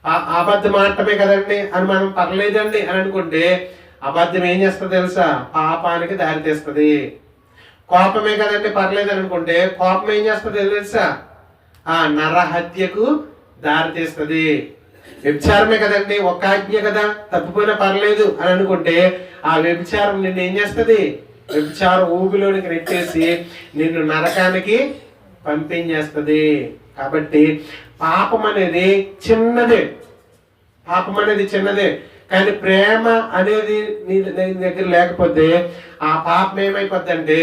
అబద్ధం ఆడటమే కదండి అని మనం పర్లేదండి అని అనుకుంటే అబద్ధం ఏం చేస్తుంది తెలుసా? పాపానికి దారి తీస్తుంది. కోపమే కదండి పర్లేదు అనుకుంటే కోపం ఏం చేస్తుంది తెలుసా? నరహత్యకు దారి తీస్తుంది. వ్యభిచారమే కదండి ఒక ఆజ్ఞ కదా, తప్పిపోయినా పర్లేదు అని అనుకుంటే ఆ వ్యభిచారం నిన్ను ఏం చేస్తుంది? వ్యభిచారం ఊబిలోనికి నెట్టేసి నిన్ను నరకానికి పంపించేస్తుంది. కాబట్టి పాపం అనేది చిన్నదే, పాపం అనేది చిన్నదే. కానీ ప్రేమ అనేది నీ దగ్గర లేకపోతే ఆ పాపం ఏమైపోద్ది అంటే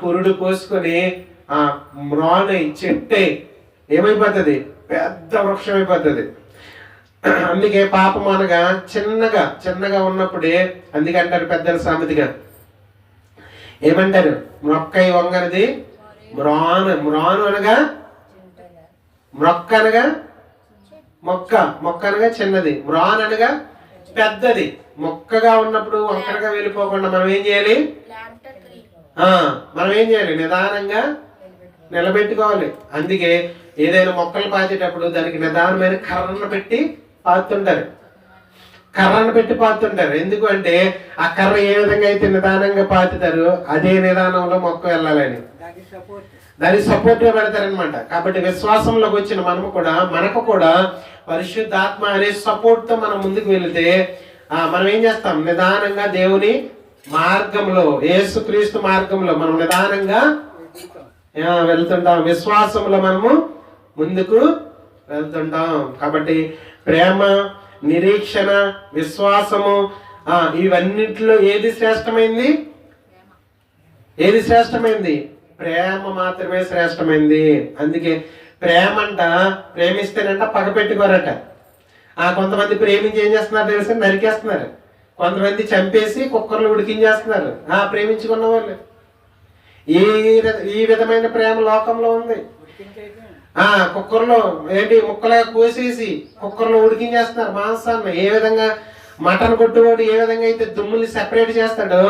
పురుడు పోసుకొని మ్రానై చెట్టే ఏమైపోతుంది? పెద్ద వృక్షం అయిపోతుంది. అందుకే పాపం అనగా చిన్నగా చిన్నగా ఉన్నప్పుడే, అందుకంటారు పెద్దల సామెతగా ఏమంటారు? మొక్కై వంగనది మ్రాను. మ్రాను అనగా మొక్క అనగా మొక్క, మొక్క అనగా చిన్నది, మ్రాన్ అనగా పెద్దది. మొక్కగా ఉన్నప్పుడు వంకరగా వెళ్ళిపోకుండా మనం ఏం చేయాలి? మనం ఏం చేయాలి? నిదానంగా నిలబెట్టుకోవాలి. అందుకే ఏదైనా మొక్కలు పాతేటప్పుడు దానికి నిదానమైన కర్రను పెట్టి పాతుంటారు, కర్రను పెట్టి పాతుంటారు. ఎందుకు అంటే ఆ కర్ర ఏ విధంగా అయితే నిదానంగా పాతుతారో అదే నిదానంలో మొక్క వెళ్ళాలని దానికి సపోర్ట్ గా పెడతారనమాట. కాబట్టి విశ్వాసంలోకి వచ్చిన మనకు కూడా పరిశుద్ధాత్మ అనే సపోర్ట్ తో మనం ముందుకు వెళితే మనం ఏం చేస్తాం? నిదానంగా దేవుని మార్గంలో, యేసుక్రీస్తు మార్గంలో మనం నిదానంగా వెళ్తుంటాం. విశ్వాసంలో మనము ముందుకు వెళ్తుంటాం. కాబట్టి ప్రేమ, నిరీక్షణ, విశ్వాసము ఇవన్నిటిలో ఏది శ్రేష్టమైంది? ఏది శ్రేష్టమైంది? ప్రేమ మాత్రమే శ్రేష్టమైంది. అందుకే ప్రేమంట ప్రేమిస్తేనంట పగ పెట్టుకోరట. కొంతమంది ప్రేమించి ఏం చేస్తున్నారు తెలుసా? నరికేస్తున్నారు. కొంతమంది చంపేసి కుక్కర్లు ఉడికించేస్తున్నారు ప్రేమించుకున్న వాళ్ళు. ఈ విధమైన ప్రేమ లోకంలో ఉంది. కుక్కర్లో ఏంటి ముక్కలుగా కోసేసి కుక్కర్లో ఉడికించేస్తున్నారు మాంసాన్ని. ఏ విధంగా మటన్ కొట్టుకోడు ఏ విధంగా అయితే దుమ్ముని సెపరేట్ చేస్తాడో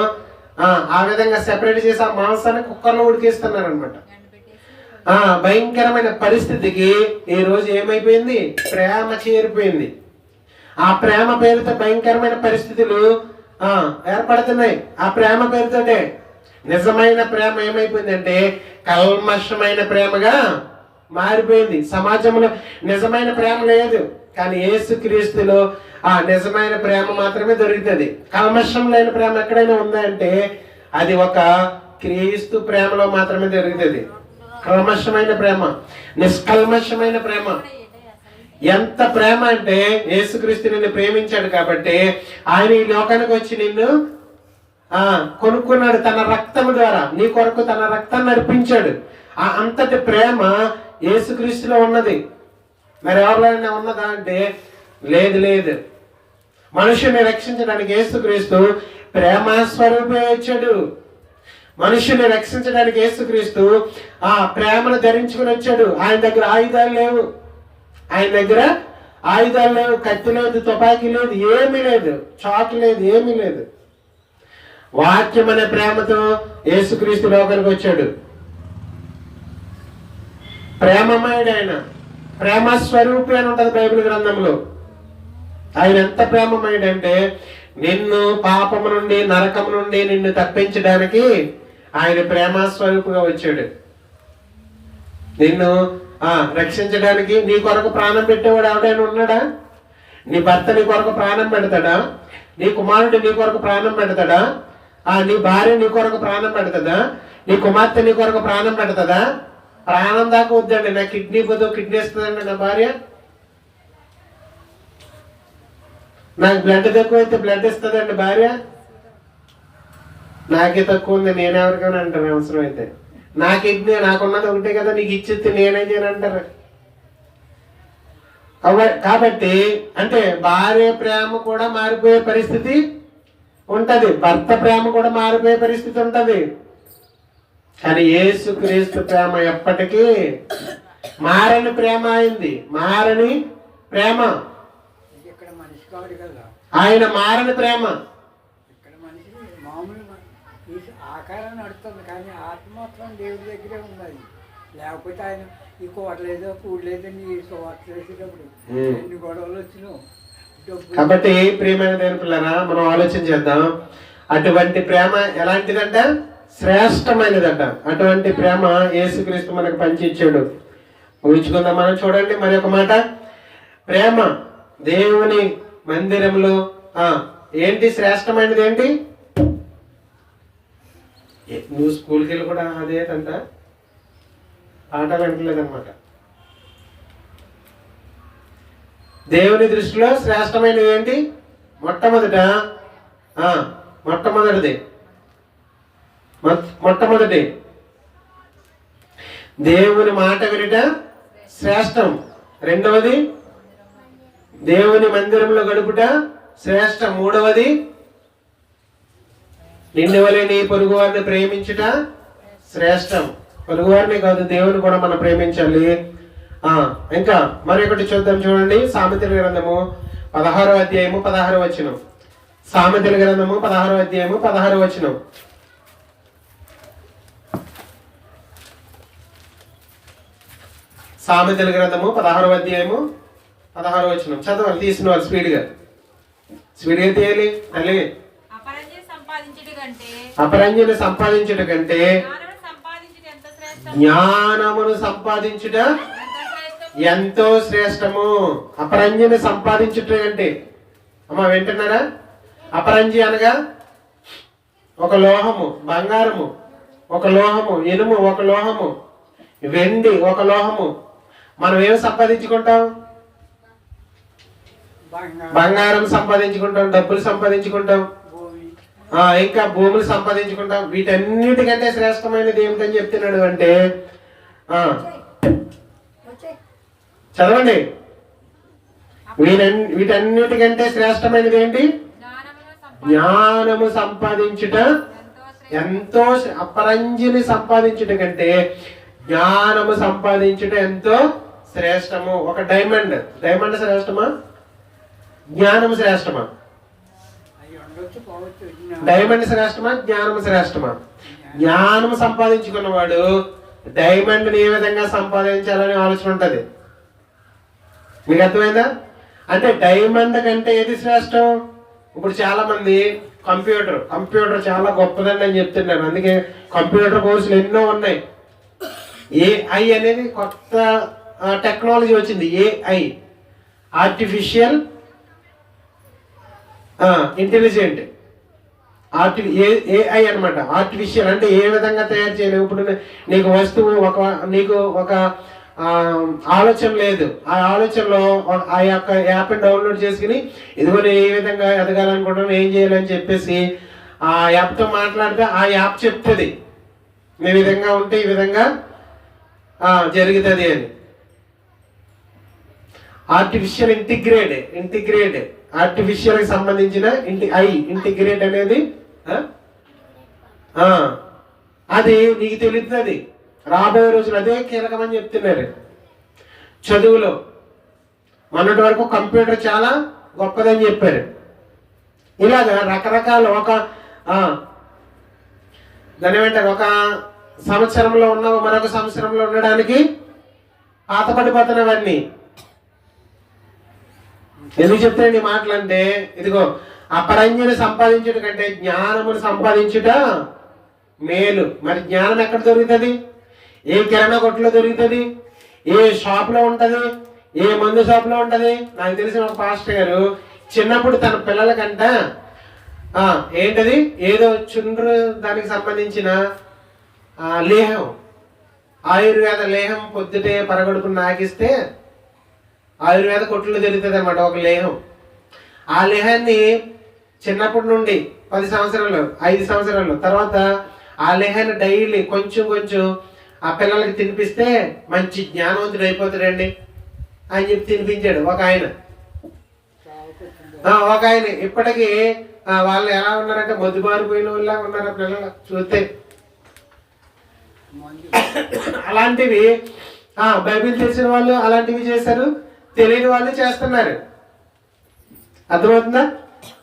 ఆ విధంగా సెపరేట్ చేసి ఆ మాంసాన్ని కుక్కర్లో ఉడికిస్తున్నారు అనమాట. భయంకరమైన పరిస్థితికి ఈ రోజు ఏమైపోయింది? ప్రేమ చేరిపోయింది. ఆ ప్రేమ పేరుతో భయంకరమైన పరిస్థితులు ఏర్పడుతున్నాయి. ఆ ప్రేమ పేరుతోటే నిజమైన ప్రేమ ఏమైపోయిందంటే కల్మషమైన ప్రేమగా మారిపోయింది. సమాజంలో నిజమైన ప్రేమ లేదు, కానీ యేసుక్రీస్తులో నిజమైన ప్రేమ మాత్రమే దొరుకుతుంది. కల్మషం లేని ప్రేమ ఎక్కడైనా ఉందంటే అది ఒక క్రీస్తు ప్రేమలో మాత్రమే దొరుకుతుంది. కల్మషమైన ప్రేమ, నిష్కల్మషమైన ప్రేమ. ఎంత ప్రేమ అంటే యేసుక్రీస్తు నిన్ను ప్రేమించాడు కాబట్టి ఆయన ఈ లోకానికి వచ్చి నిన్ను కొనుక్కున్నాడు తన రక్తము ద్వారా. నీ కొరకు తన రక్తాన్ని అర్పించాడు. అంతటి ప్రేమ యేసుక్రీస్తులో ఉన్నది. మరి ఎవరిలోనే ఉన్నదా అంటే లేదు. మనుషుని రక్షించడానికి యేసుక్రీస్తు ప్రేమ స్వరూపే వచ్చాడు. మనుషుని రక్షించడానికి యేసుక్రీస్తు ప్రేమను ధరించుకుని వచ్చాడు. ఆయన దగ్గర ఆయుధాలు లేవు, కత్తి లేదు, తుపాకీ లేదు, ఏమీ లేదు, చాకు లేదు, ఏమీ లేదు. వాక్యం అనే ప్రేమతో యేసుక్రీస్తు లోకానికి వచ్చాడు. ప్రేమమయుడు ఆయన, ప్రేమ స్వరూపి అని ఉంటది బైబిల్ గ్రంథంలో. ఆయన ఎంత ప్రేమమయుడు అంటే నిన్ను పాపము నుండి నరకము నుండి నిన్ను తప్పించడానికి ఆయన ప్రేమ స్వరూపుగా వచ్చాడు. నిన్ను రక్షించడానికి. నీ కొరకు ప్రాణం పెట్టేవాడు ఎవడైనా ఉన్నాడా? నీ భర్త నీ కొరకు ప్రాణం పెడతాడా? నీ కుమారుడు నీ కొరకు ప్రాణం పెడతాడా? నీ భార్య నీ కొరకు ప్రాణం పెడతాదా? నీ కుమార్తె నీ కొరకు ప్రాణం పెడతాదా? ప్రాణం దాకా వద్దండి, నా కిడ్నీ పోతే కిడ్నీ ఇస్తుందండి నా భార్య, నాకు బ్లడ్ తక్కువ అయితే బ్లడ్ ఇస్తుందండి భార్య, నాకే తక్కువ ఉంది నేనెవరికైనా అంటారు. అవసరం అయితే నా కిడ్నీ నాకున్నది ఒకటే కదా నీకు ఇచ్చేది నేనేం చేయను అంటారు. కాబట్టి అంటే భార్య ప్రేమ కూడా మారిపోయే పరిస్థితి ఉంటది, భర్త ప్రేమ కూడా మారిపోయే పరిస్థితి ఉంటది. కానీ యేసుక్రీస్తు ప్రేమ ఎప్పటికీ మారని ప్రేమ అయింది. మారని ప్రేమ ఆయన, మారని ప్రేమ. ఇక్కడ మనిషి మామూలు ఆకారం నడుస్తుంది కానీ ఆత్మ మాత్రం దేవుడి దగ్గరే ఉన్నది. లేకపోతే ఆయన ఈ కోటలేదో కూడలేదని ఈ కోటలు వేసేటప్పుడు ఎన్ని గొడవలు వచ్చినావు. కాబట్టి ప్రియమైన దేవుని పిల్లరా, మనం ఆలోచన చేద్దాం. అటువంటి ప్రేమ ఎలాంటిదంట? శ్రేష్టమైనదంట. అటువంటి ప్రేమ యేసుక్రీస్తు మనకు పంచిచ్చాడు. ఊహించుకుందాం మనం. చూడండి మరి ఒక మాట, ప్రేమ దేవుని మందిరంలో ఏంటి శ్రేష్టమైనది? ఏంటి? నువ్వు స్కూల్కి వెళ్ళి కూడా అదేంట ఆట వెంటలేదన్నమాట. దేవుని దృష్టిలో శ్రేష్టమైనది ఏంటి? మొట్టమొదటి దేవుని మాట వినుట శ్రేష్టం. రెండవది దేవుని మందిరంలో గడుపుట శ్రేష్టం. మూడవది నిన్ను వలె నీ పొరుగు వారిని ప్రేమించుట శ్రేష్టం. పొరుగు వారిని కాదు, దేవుని కూడా మనం ప్రేమించాలి. ఇంకా మరొకటి చూద్దాం. చూడండి, సామెతల గ్రంథము 16వ అధ్యాయము 16వ వచనం. సామెతల గ్రంథము 16వ అధ్యాయము 16వ వచనం. సామెతల గ్రంథము 16వ అధ్యాయము 16వ వచనం. చదవాలి, తీసిన వాళ్ళు స్పీడ్గా తీయాలి. తల్లి, అపరంజిని సంపాదించుట కంటే జ్ఞానమును సంపాదించుట ఎంతో శ్రేష్టము. అపరంజిని సంపాదించుట అంటే, అమ్మ వింటున్నారా? అపరంజి అనగా ఒక లోహము, బంగారము ఒక లోహము, ఇనుము ఒక లోహము, వెండి ఒక లోహము. మనం ఏమి సంపాదించుకుంటాం? బంగారం సంపాదించుకుంటాం, డబ్బులు సంపాదించుకుంటాం, ఇంకా భూములు సంపాదించుకుంటాం. వీటన్నిటికంటే శ్రేష్టమైనది ఏమిటని చెప్తున్నాడు అంటే, చదవండి, వీటన్నిటికంటే శ్రేష్టమైనది ఏంటి? జ్ఞానము సంపాదించుట ఎంతో. అపరంజిని సంపాదించుట కంటే జ్ఞానము సంపాదించుట ఎంతో శ్రేష్టము. ఒక డైమండ్ శ్రేష్టమా? జ్ఞానము శ్రేష్టమా? డైమండ్ శ్రేష్టమా? జ్ఞానము శ్రేష్టమా? జ్ఞానము సంపాదించుకున్నవాడు డైమండ్ ఏ విధంగా సంపాదించాలని ఆలోచన ఉంటది. మీకు అర్థమైందా? అంటే డైమండ్ కంటే ఏది శ్రేష్టం? ఇప్పుడు చాలా మంది కంప్యూటర్ చాలా గొప్పదండి అని చెప్తున్నారు. అందుకే కంప్యూటర్ కోర్సులు ఎన్నో ఉన్నాయి. ఏఐ అనేది కొత్త టెక్నాలజీ వచ్చింది. AI, artificial intelligent. ఏఐ అనమాట. ఆర్టిఫిషియల్ అంటే ఏ విధంగా తయారు చేయలేవు. ఇప్పుడు నీకు వస్తువు నీకు ఒక ఆలోచన లేదు. ఆ ఆలోచనలో ఆ యొక్క యాప్ని డౌన్లోడ్ చేసుకుని ఇదిగో నేను ఏ విధంగా ఎదగాలనుకుంటున్నాను, ఏం చేయాలని చెప్పేసి ఆ యాప్తో మాట్లాడితే ఆ యాప్ చెప్తుంది ఈ విధంగా ఉంటే ఈ విధంగా జరుగుతుంది అని. ఆర్టిఫిషియల్ ఇంటిగ్రేట్ ఆర్టిఫిషియల్కి సంబంధించిన ఇంటిగ్రేట్ అనేది అది నీకు తెలుస్తుంది. రాబోయే రోజులు అదే కీలకమని చెప్తున్నారు. చదువులో మొన్నటి వరకు కంప్యూటర్ చాలా గొప్పదని చెప్పారు. ఇలాగా రకరకాల దాని ఏమంటారు, ఒక సంవత్సరంలో ఉన్న మరొక సంవత్సరంలో ఉండడానికి పాతపడిపోతున్నవన్నీ. ఎందుకు చెప్తానండి మాటలంటే, ఇదిగో అపరంజిని సంపాదించుట కంటే జ్ఞానమును సంపాదించుట మేలు. మరి జ్ఞానం ఎక్కడ దొరుకుతుంది? ఏ కిరాణా కొట్టులో దొరుకుతుంది? ఏ షాప్లో ఉంటుంది? ఏ మందు షాప్లో ఉంటుంది? నాకు తెలిసిన ఒక పాస్టర్ గారు చిన్నప్పుడు తన పిల్లలకంట ఏంటది ఏదో చుండ్రు దానికి సంబంధించిన లేహం, ఆయుర్వేద లేహం పొద్దుటే పరగడుపుని నాకిస్తే ఆయుర్వేద కొట్టులో దొరుకుతుంది అనమాట ఒక లేహం. ఆ లేహాన్ని చిన్నప్పటి నుండి 10 సంవత్సరాలు 5 సంవత్సరాలు తర్వాత ఆ లేహాన్ని డైలీ కొంచెం కొంచెం ఆ పిల్లలకి తినిపిస్తే మంచి జ్ఞానవంతుడు అయిపోతాడండి అని చెప్పి తినిపించాడు ఒక ఆయన. ఇప్పటికీ వాళ్ళు ఎలా ఉన్నారంటే మొద్దుబారిపోయిన వాళ్ళ ఉన్నారు పిల్లలు చూస్తే. అలాంటివి బైబిల్ తెలిసిన వాళ్ళు అలాంటివి చేశారు, తెలియని వాళ్ళు చేస్తున్నారు. అర్థమవుతుందా?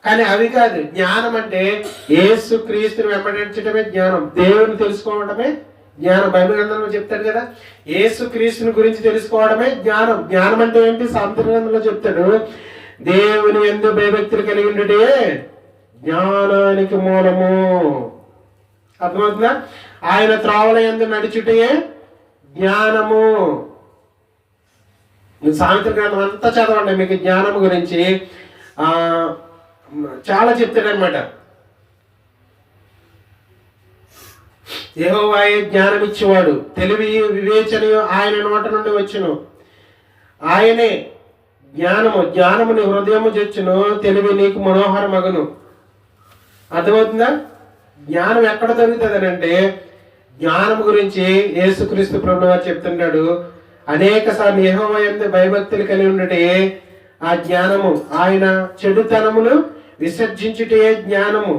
కానీ అవి కాదు. జ్ఞానం అంటే యేసు క్రీస్తుని వెంబడించడమే జ్ఞానం. దేవుని తెలుసుకోవడమే జ్ఞానం బైబిల్ గ్రంథంలో చెప్తాడు కదా, యేసుక్రీస్తుని గురించి తెలుసుకోవడమే జ్ఞానం. జ్ఞానం అంటే ఏంటి? సామెతల గ్రంథంలో చెప్తాడు, దేవుని యందు భయభక్తులు కలిగి ఉండుటే జ్ఞానానికి మూలము. అర్థమవుతుందా? ఆయన త్రోవల యందు నడుచుటే జ్ఞానము. సామెతల గ్రంథం అంతా చదవండి, మీకు జ్ఞానం గురించి చాలా చెప్తాడు అనమాట. యెహోవాయే జ్ఞానం ఇచ్చేవాడు, తెలివి వివేచనయు ఆయన నోట నుండి వచ్చును. ఆయనే జ్ఞానము నీ హృదయము తెచ్చును, తెలివి నీకు మనోహర మగును. అర్థమవుతుందా? జ్ఞానం ఎక్కడ దొరుకుతుంది అంటే, జ్ఞానం గురించి యేసుక్రీస్తు ప్రభువు వారు చెప్తున్నాడు అనేక సార్లు, యెహోవా యందు భయభక్తులు కలిగి ఉండటే ఆ జ్ఞానము, ఆయన చెడుతనమును విసర్జించుటే జ్ఞానము.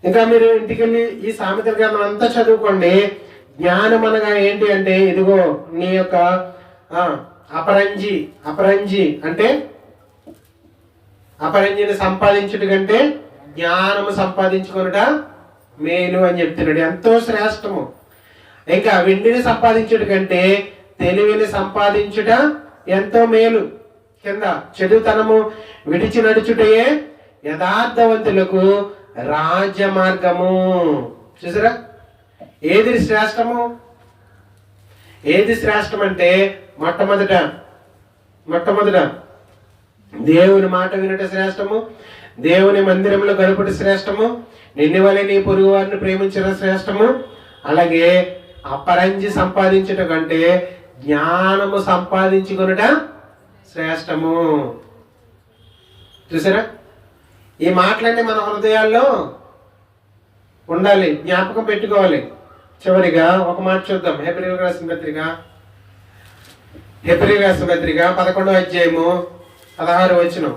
ఇంకా మీరు ఇంటికెళ్ళి ఈ సామెతల గ్రంథం అంతా చదువుకోండి. జ్ఞానం అనగా ఏంటి అంటే, ఇదిగో నీ యొక్క అపరంజి అంటే అపరంజిని సంపాదించుట కంటే జ్ఞానము సంపాదించుకొనుట మేలు అని చెప్తున్నాడు. ఎంతో శ్రేష్టము. ఇంకా వెండిని సంపాదించుట కంటే తెలివిని సంపాదించుట ఎంతో మేలు. కింద చెడుతనము విడిచి నడుచుటయే యథార్థవంతులకు రాజమార్గము. చూసారా? ఏది శ్రేష్టము? ఏది శ్రేష్టం అంటే, మొట్టమొదట దేవుని మాట వినట శ్రేష్టము, దేవుని మందిరంలో గడుపుట శ్రేష్టము, నిన్ను వలె నీ పొరుగు వారిని ప్రేమించడం శ్రేష్టము. అలాగే అపరంజి సంపాదించుట కంటే జ్ఞానము సంపాదించుకొనుట శ్రేష్టము. చూసారా? ఈ మాటలన్నీ మన హృదయాల్లో ఉండాలి, జ్ఞాపకం పెట్టుకోవాలి. చివరిగా ఒక మాట చూద్దాం. హెబ్రీయులకు రాసిన పత్రిక 11వ అధ్యాయము 16వ వచనం.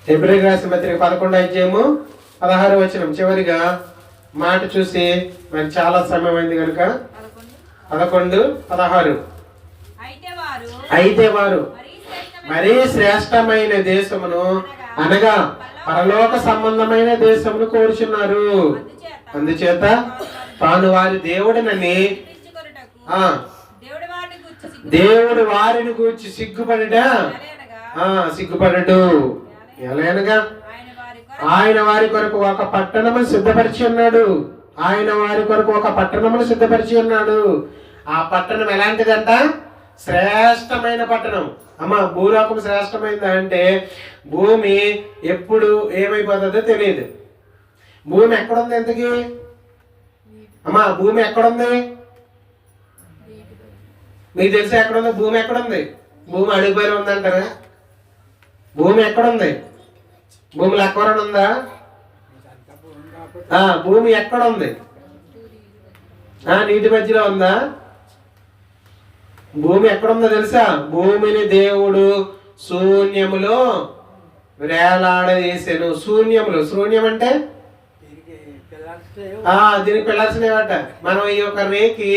హెబ్రీయులకు రాసిన పత్రిక 11వ అధ్యాయము 16వ వచనం. చివరిగా మాట చూసి మరి చాలా సమయం అయింది కనుక 11, 16. అయితే వారు మరీ శ్రేష్టమైన దేశమును అనగా పరలోక సంబంధమైన దేశమును కోరుచున్నారు. అందుచేత తాను వారి దేవుడినని దేవుడు వారిని గూర్చి సిగ్గుపడడు. ఎలాగనగా ఆయన వారి కొరకు ఒక పట్టణమును సిద్ధపరిచి ఉన్నాడు. ఆ పట్టణం ఎలాంటిదంట? శ్రేష్టమైన పట్టణం. అమ్మ, భూలోకం శ్రేష్టమైందా అంటే, భూమి ఎప్పుడు ఏమైపోతుందో తెలియదు. భూమి ఎక్కడుంది ఎంతకి? అమ్మా, భూమి ఎక్కడుంది? మీకు తెలిసి ఎక్కడుంది? భూమి ఎక్కడుంది? భూమి అడుగుపైన ఉందంటారా? భూమి ఎక్కడుంది? భూమిలో ఎక్కడైనా ఉందా? భూమి ఎక్కడుంది? నీటి మధ్యలో ఉందా? భూమి ఎక్కడుందో తెలుసా? భూమిని దేవుడు శూన్యములో వేలాడదీసెను. శూన్యం అంటే దీనికి పిల్లర్స్ లేవట. మనం ఈ యొక్క రేకి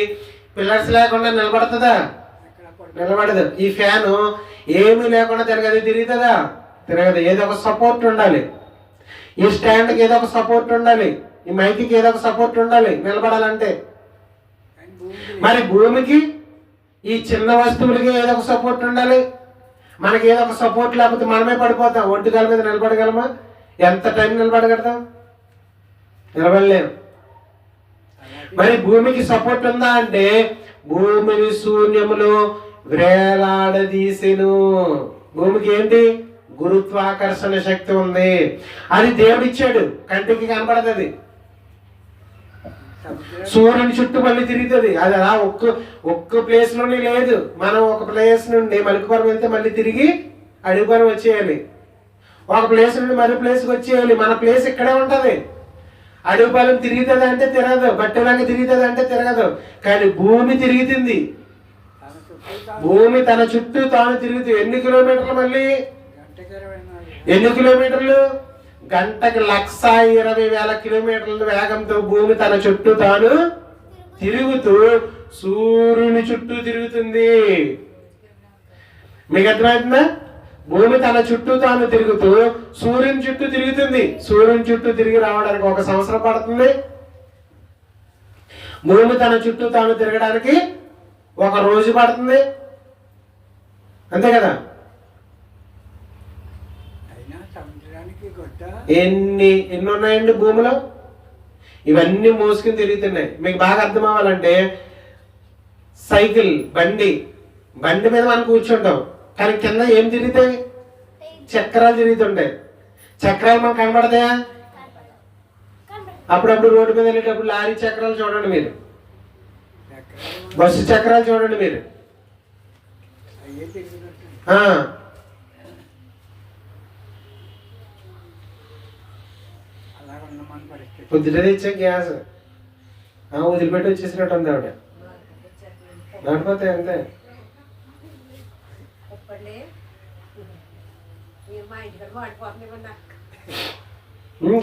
పిల్లర్స్ లేకుండా నిలబడుతుందా? నిలబడదు. ఈ ఫ్యాను ఏమీ లేకుండా తిరుగుతుందా? తిరగదు. ఏదో ఒక సపోర్ట్ ఉండాలి. ఈ స్టాండ్కి ఏదో ఒక సపోర్ట్ ఉండాలి. ఈ మైక్కి ఏదో ఒక సపోర్ట్ ఉండాలి నిలబడాలంటే. మరి భూమికి, ఈ చిన్న వస్తువులకి ఏదో ఒక సపోర్ట్ ఉండాలి. మనకి ఏదో ఒక సపోర్ట్ లేకపోతే మనమే పడిపోతాం. ఒంటికాల మీద నిలబడగలమా? ఎంత టైం నిలబడగలుగుతాం? నిలబడలేము. మరి భూమికి సపోర్ట్ ఉందా అంటే, భూమిని శూన్యములో వేలాడదీసెను. భూమికి ఏంటి? గురుత్వాకర్షణ శక్తి ఉంది. అది దేవుడిచ్చాడు, కంటికి కనపడదు. అది సూర్యుని చుట్టూ మళ్ళీ తిరుగుతుంది. అది అలా ఒక్క ప్లేస్ లోనే లేదు. మనం ఒక ప్లేస్ నుండి మలికపురం వెళ్తే మళ్ళీ తిరిగి అడుగుపురం వచ్చేయాలి. ఒక ప్లేస్ నుండి మరో ప్లేస్కి వచ్చేయాలి. మన ప్లేస్ ఇక్కడే ఉంటది. అడుగుపాలెం తిరుగుతుంది అంటే తిరగదు, బట్టలాగా తిరుగుతుంది అంటే తిరగదు. కానీ భూమి తిరుగుతుంది. భూమి తన చుట్టూ తాను తిరుగుతుంది. ఎన్ని కిలోమీటర్లు? మళ్ళీ ఎన్ని కిలోమీటర్లు? గంటకి 1,20,000 కిలోమీటర్ల వేగంతో భూమి తన చుట్టూ తాను తిరుగుతూ సూర్యుని చుట్టూ తిరుగుతుంది. మీకు అర్థమవుతుందా? భూమి తన చుట్టూ తాను తిరుగుతూ సూర్యుని చుట్టూ తిరుగుతుంది. సూర్యుని చుట్టూ తిరిగి రావడానికి 1 సంవత్సరం పడుతుంది. భూమి తన చుట్టూ తాను తిరగడానికి ఒక రోజు పడుతుంది, అంతే కదా. అయినా సముద్రానికి గొడ్డ ఎన్ని ఉన్నాయండి భూమిలో, ఇవన్నీ మోసుకుని తిరుగుతున్నాయి. మీకు బాగా అర్థం అవ్వాలంటే సైకిల్ బండి మీద మనం కూర్చుంటాం, కానీ కింద ఏం తిరుగుతాయి, చక్రాలు తిరుగుతుంటాయి. చక్రాలు మనకు కనబడతాయా? అప్పుడప్పుడు రోడ్డు మీద వెళ్ళేటప్పుడు లారీ చక్రాలు చూడండి మీరు, బస్సు చక్రాలు చూడండి మీరు. అయ్యే తిరిగినట్టు అలా ఉన్న మన పరిస్థితి. పొద్దుట తెచ్చా గ్యాస్ వదిలిపెట్టి వచ్చేసినట్టు ఉంది ఆవిడ. నడిపోతాయి అంతే.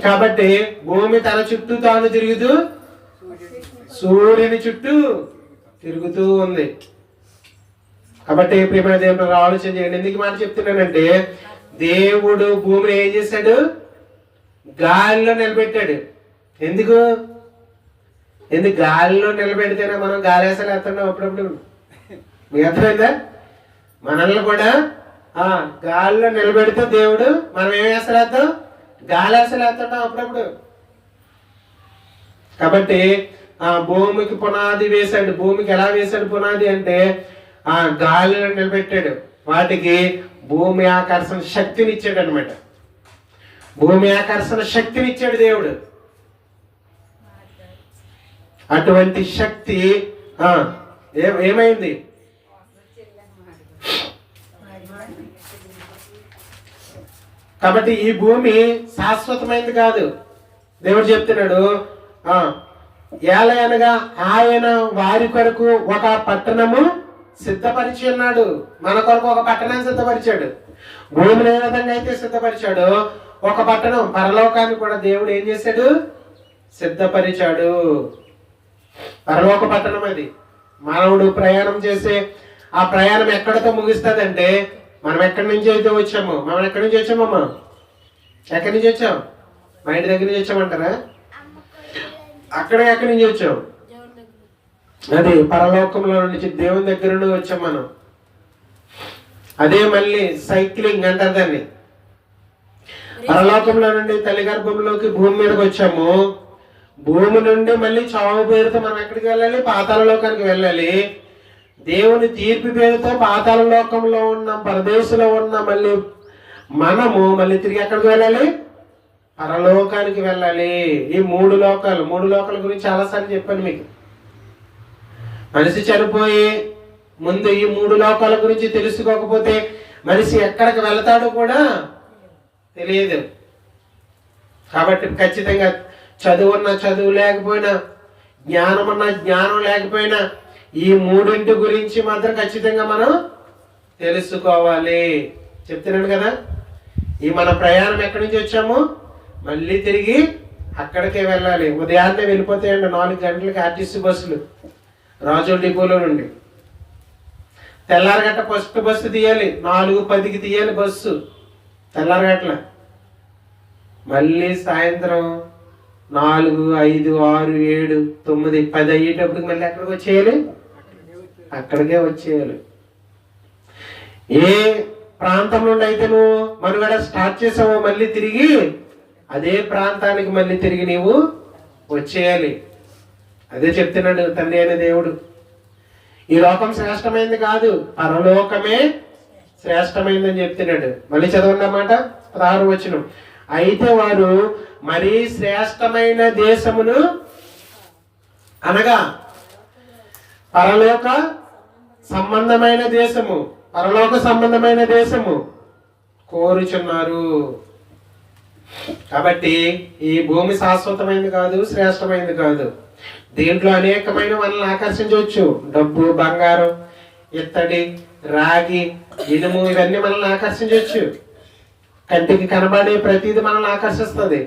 కాబట్టి భూమి తన చుట్టూ తాను తిరుగుతూ సూర్యుని చుట్టూ తిరుగుతూ ఉంది. కాబట్టి ప్రియమైన దేవుడు ఆలోచన చేయండి. ఎందుకు మాట చెప్తున్నానంటే, దేవుడు భూమిని ఏం చేశాడు, గాలిలో నిలబెట్టాడు. ఎందుకు గాలిలో నిలబెడితేనే మనం గాలేసలు వేస్తున్నాం అప్పుడప్పుడు. మీకు అర్థమైందా? మనల్ని కూడా గాలిలో నిలబెడితే దేవుడు మనం ఏం వేస్తలేస్తాం, గాలేసలు వేస్తుంటాం అప్పుడప్పుడు. కాబట్టి భూమికి పునాది వేశాడు. భూమికి ఎలా వేశాడు పునాది అంటే గాలిలో నిలబెట్టాడు. వాటికి భూమి ఆకర్షణ శక్తిని ఇచ్చాడు అనమాట. భూమి ఆకర్షణ శక్తిని ఇచ్చాడు దేవుడు. అటువంటి శక్తి ఏమైంది, కాబట్టి ఈ భూమి శాశ్వతమైంది కాదు. దేవుడు చెప్తున్నాడు, ఏలయనగా ఆయన వారి కొరకు ఒక పట్టణము సిద్ధపరిచి ఉన్నాడు. మన కొరకు ఒక పట్టణాన్ని సిద్ధపరిచాడు. భూమిని ఏ విధంగా అయితే సిద్ధపరిచాడు, ఒక పట్టణం పరలోకాన్ని కూడా దేవుడు ఏం చేశాడు, సిద్ధపరిచాడు. పరలోక పట్టణం అది. మానవుడు ప్రయాణం చేసే ఆ ప్రయాణం ఎక్కడితో ముగిస్తుందంటే, మనం ఎక్కడి నుంచి అయితే వచ్చామో, మనం ఎక్కడి నుంచి వచ్చామమ్మా, ఎక్కడి నుంచి వచ్చాం, మా ఇంటి దగ్గర నుంచి వచ్చామంటారా, ఎక్కడి నుంచి వచ్చాం, అది పరలోకంలో నుంచి దేవుని దగ్గర నుండి వచ్చాం మనం. అదే మళ్ళీ సైక్లింగ్ అంటారు దాన్ని. పరలోకంలో నుండి తల్లి గర్భంలోకి భూమి మీదకి వచ్చాము. భూమి నుండి మళ్ళీ చావు పేరుతో మనం ఎక్కడికి వెళ్ళాలి, పాతాళ లోకానికి వెళ్ళాలి. దేవుని తీర్పు పేరుతో పాతాళ లోకంలో ఉన్న పరదేశంలో ఉన్న మళ్ళీ మనము మళ్ళీ తిరిగి ఎక్కడికి వెళ్ళాలి, పరలోకానికి వెళ్ళాలి. ఈ మూడు లోకాల గురించి చాలాసార్లు చెప్పాను మీకు. మనిషి చనిపోయి ముందు ఈ మూడు లోకాల గురించి తెలుసుకోకపోతే మనిషి ఎక్కడికి వెళతాడో కూడా తెలియదు. కాబట్టి ఖచ్చితంగా చదువున్నా చదువు లేకపోయినా, జ్ఞానం జ్ఞానం లేకపోయినా, ఈ మూడింటి గురించి మాత్రం ఖచ్చితంగా మనం తెలుసుకోవాలి. చెప్తున్నాను కదా, ఈ మన ప్రయాణం ఎక్కడి నుంచి వచ్చాము, మళ్ళీ తిరిగి అక్కడికే వెళ్ళాలి. ఉదయాన్నే వెళ్ళిపోతాయండి 4 గంటలకి ఆర్టీసీ బస్సులు రాజోల డిపోలో నుండి. తెల్లారగట్ట ఫస్ట్ బస్సు తీయాలి, 4:10కి తీయాలి బస్సు తెల్లారగట్ల. మళ్ళీ సాయంత్రం 4, 5, 6, 7, 9, 10 అయ్యేటప్పటికి మళ్ళీ ఎక్కడికి వచ్చేయాలి, అక్కడికే వచ్చేయాలి. ఏ ప్రాంతం నుండి అయితే నువ్వు మనుగడ స్టార్ట్ చేసావో మళ్ళీ తిరిగి అదే ప్రాంతానికి మళ్ళీ తిరిగి నీవు వచ్చేయాలి. అదే చెప్తున్నాడు తండ్రి అయిన దేవుడు. ఈ లోకం శ్రేష్టమైంది కాదు, పరలోకమే శ్రేష్టమైందని చెప్తున్నాడు. మళ్ళీ చదవన్నమాట 16వ వచనం. అయితే వారు మరీ శ్రేష్టమైన దేశమును అనగా పరలోక సంబంధమైన దేశము కోరుచున్నారు. కాబట్టి ఈ భూమి శాశ్వతమైనది కాదు, శ్రేష్టమైనది కాదు. దీంట్లో అనేకమైన మనల్ని ఆకర్షించవచ్చు. డబ్బు, బంగారం, ఇత్తడి, రాగి, ఇనుము ఇవన్నీ మనల్ని ఆకర్షించవచ్చు. కంటికి కనబడే ప్రతిదీ మనల్ని ఆకర్షిస్తుంది.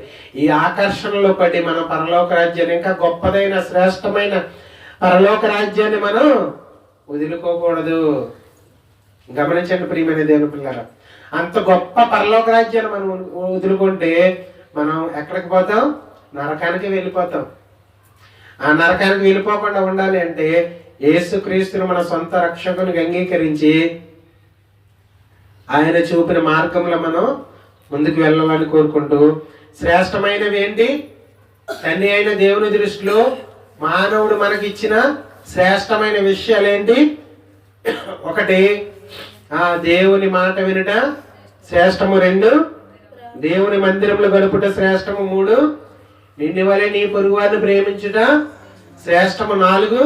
ఈ ఆకర్షణలో పడి మనం పరలోక రాజ్యాన్ని, ఇంకా గొప్పదైన శ్రేష్టమైన పరలోక రాజ్యాన్ని మనం వదులుకోకూడదు. గమనించండి ప్రియమైన దేవుని పిల్లరా, అంత గొప్ప పరలోక రాజ్యాన్ని మనం వదులుకుంటే మనం ఎక్కడికి పోతాం, నరకానికి వెళ్ళిపోతాం. ఆ నరకానికి వెళ్ళిపోకుండా ఉండాలి అంటే యేసుక్రీస్తును మన సొంత రక్షకునికి అంగీకరించి ఆయన చూపిన మార్గంలో మనం ముందుకు వెళ్ళాలని కోరుకుంటూ, శ్రేష్టమైనవి ఏంటి? తండ్రి అయిన దేవుని దృష్టిలో మానవుడు మనకి ఇచ్చిన శ్రేష్టమైన విషయాలు ఏంటి? ఒకటి, దేవుని మాట వినుట శ్రేష్టము. 2, దేవుని మందిరంలో గడుపుట శ్రేష్టము. 3, నిన్ను వలె నీ పొరుగు వారిని ప్రేమించుట శ్రేష్టము. 4,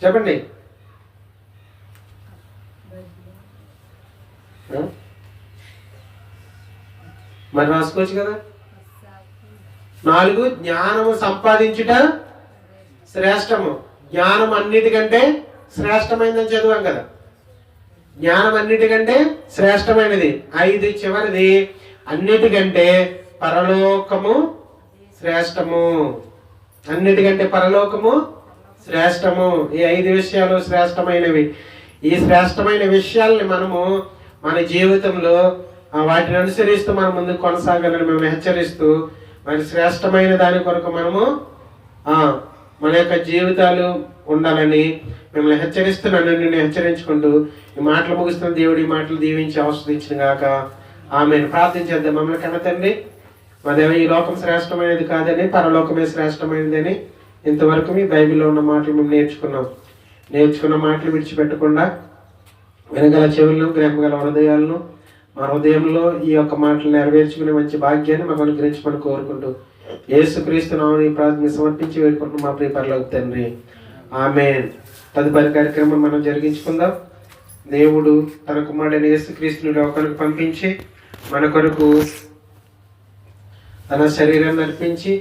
చెప్పండి. మరి రాసుకోవచ్చు కదా. 4, జ్ఞానము సంపాదించుట శ్రేష్టము. జ్ఞానం అన్నిటికంటే శ్రేష్టమైనదని చదివాం కదా. జ్ఞానం అన్నిటికంటే శ్రేష్టమైనది. 5, చివరిది, అన్నిటికంటే పరలోకము శ్రేష్టము. అన్నిటికంటే పరలోకము శ్రేష్టము. ఈ 5 విషయాలు శ్రేష్టమైనవి. ఈ శ్రేష్టమైన విషయాల్ని మనము మన జీవితంలో వాటిని అనుసరిస్తూ మనం ముందుకు కొనసాగాలని మేము హెచ్చరిస్తూ, మరి శ్రేష్టమైన దాని కొరకు మనము మన యొక్క జీవితాలు ఉండాలని మిమ్మల్ని హెచ్చరిస్తున్నాను. నిన్ను హెచ్చరించుకుంటూ ఈ మాటలు ముగిస్తున్న దేవుడు ఈ మాటలు దీవించి ఆస్వాదించిన గాక. ఆమెను ప్రార్థించేద్దాం. మమ్మల్ని కన్న తండ్రి, మా దేవ, ఈ లోకం శ్రేష్టమైనది కాదని పరలోకమే శ్రేష్టమైనదని ఇంతవరకు మీ బైబిల్లో ఉన్న మాటలు మేము నేర్చుకున్న మాటలు విడిచిపెట్టకుండా వినగల చెవులను, గ్రహగల హృదయాలను, మా హృదయంలో ఈ యొక్క మాటలు నెరవేర్చుకునే మంచి భాగ్యాన్ని మాకు అనుగ్రహించమని కోరుకుంటూ యేసుక్రీస్తు నామమున ఈ ప్రార్థన సమర్పించి వేడుకుంటున్నాం మా ప్రియ పరలోక తండ్రి. ఆమేన్. తదుపరి కార్యక్రమం మనం జరిగించుకుందాం. దేవుడు తన కుమారుడైన యేసుక్రీస్తుని లోకానికి పంపించి మన కొరకు తన శరీరాన్ని అర్పించి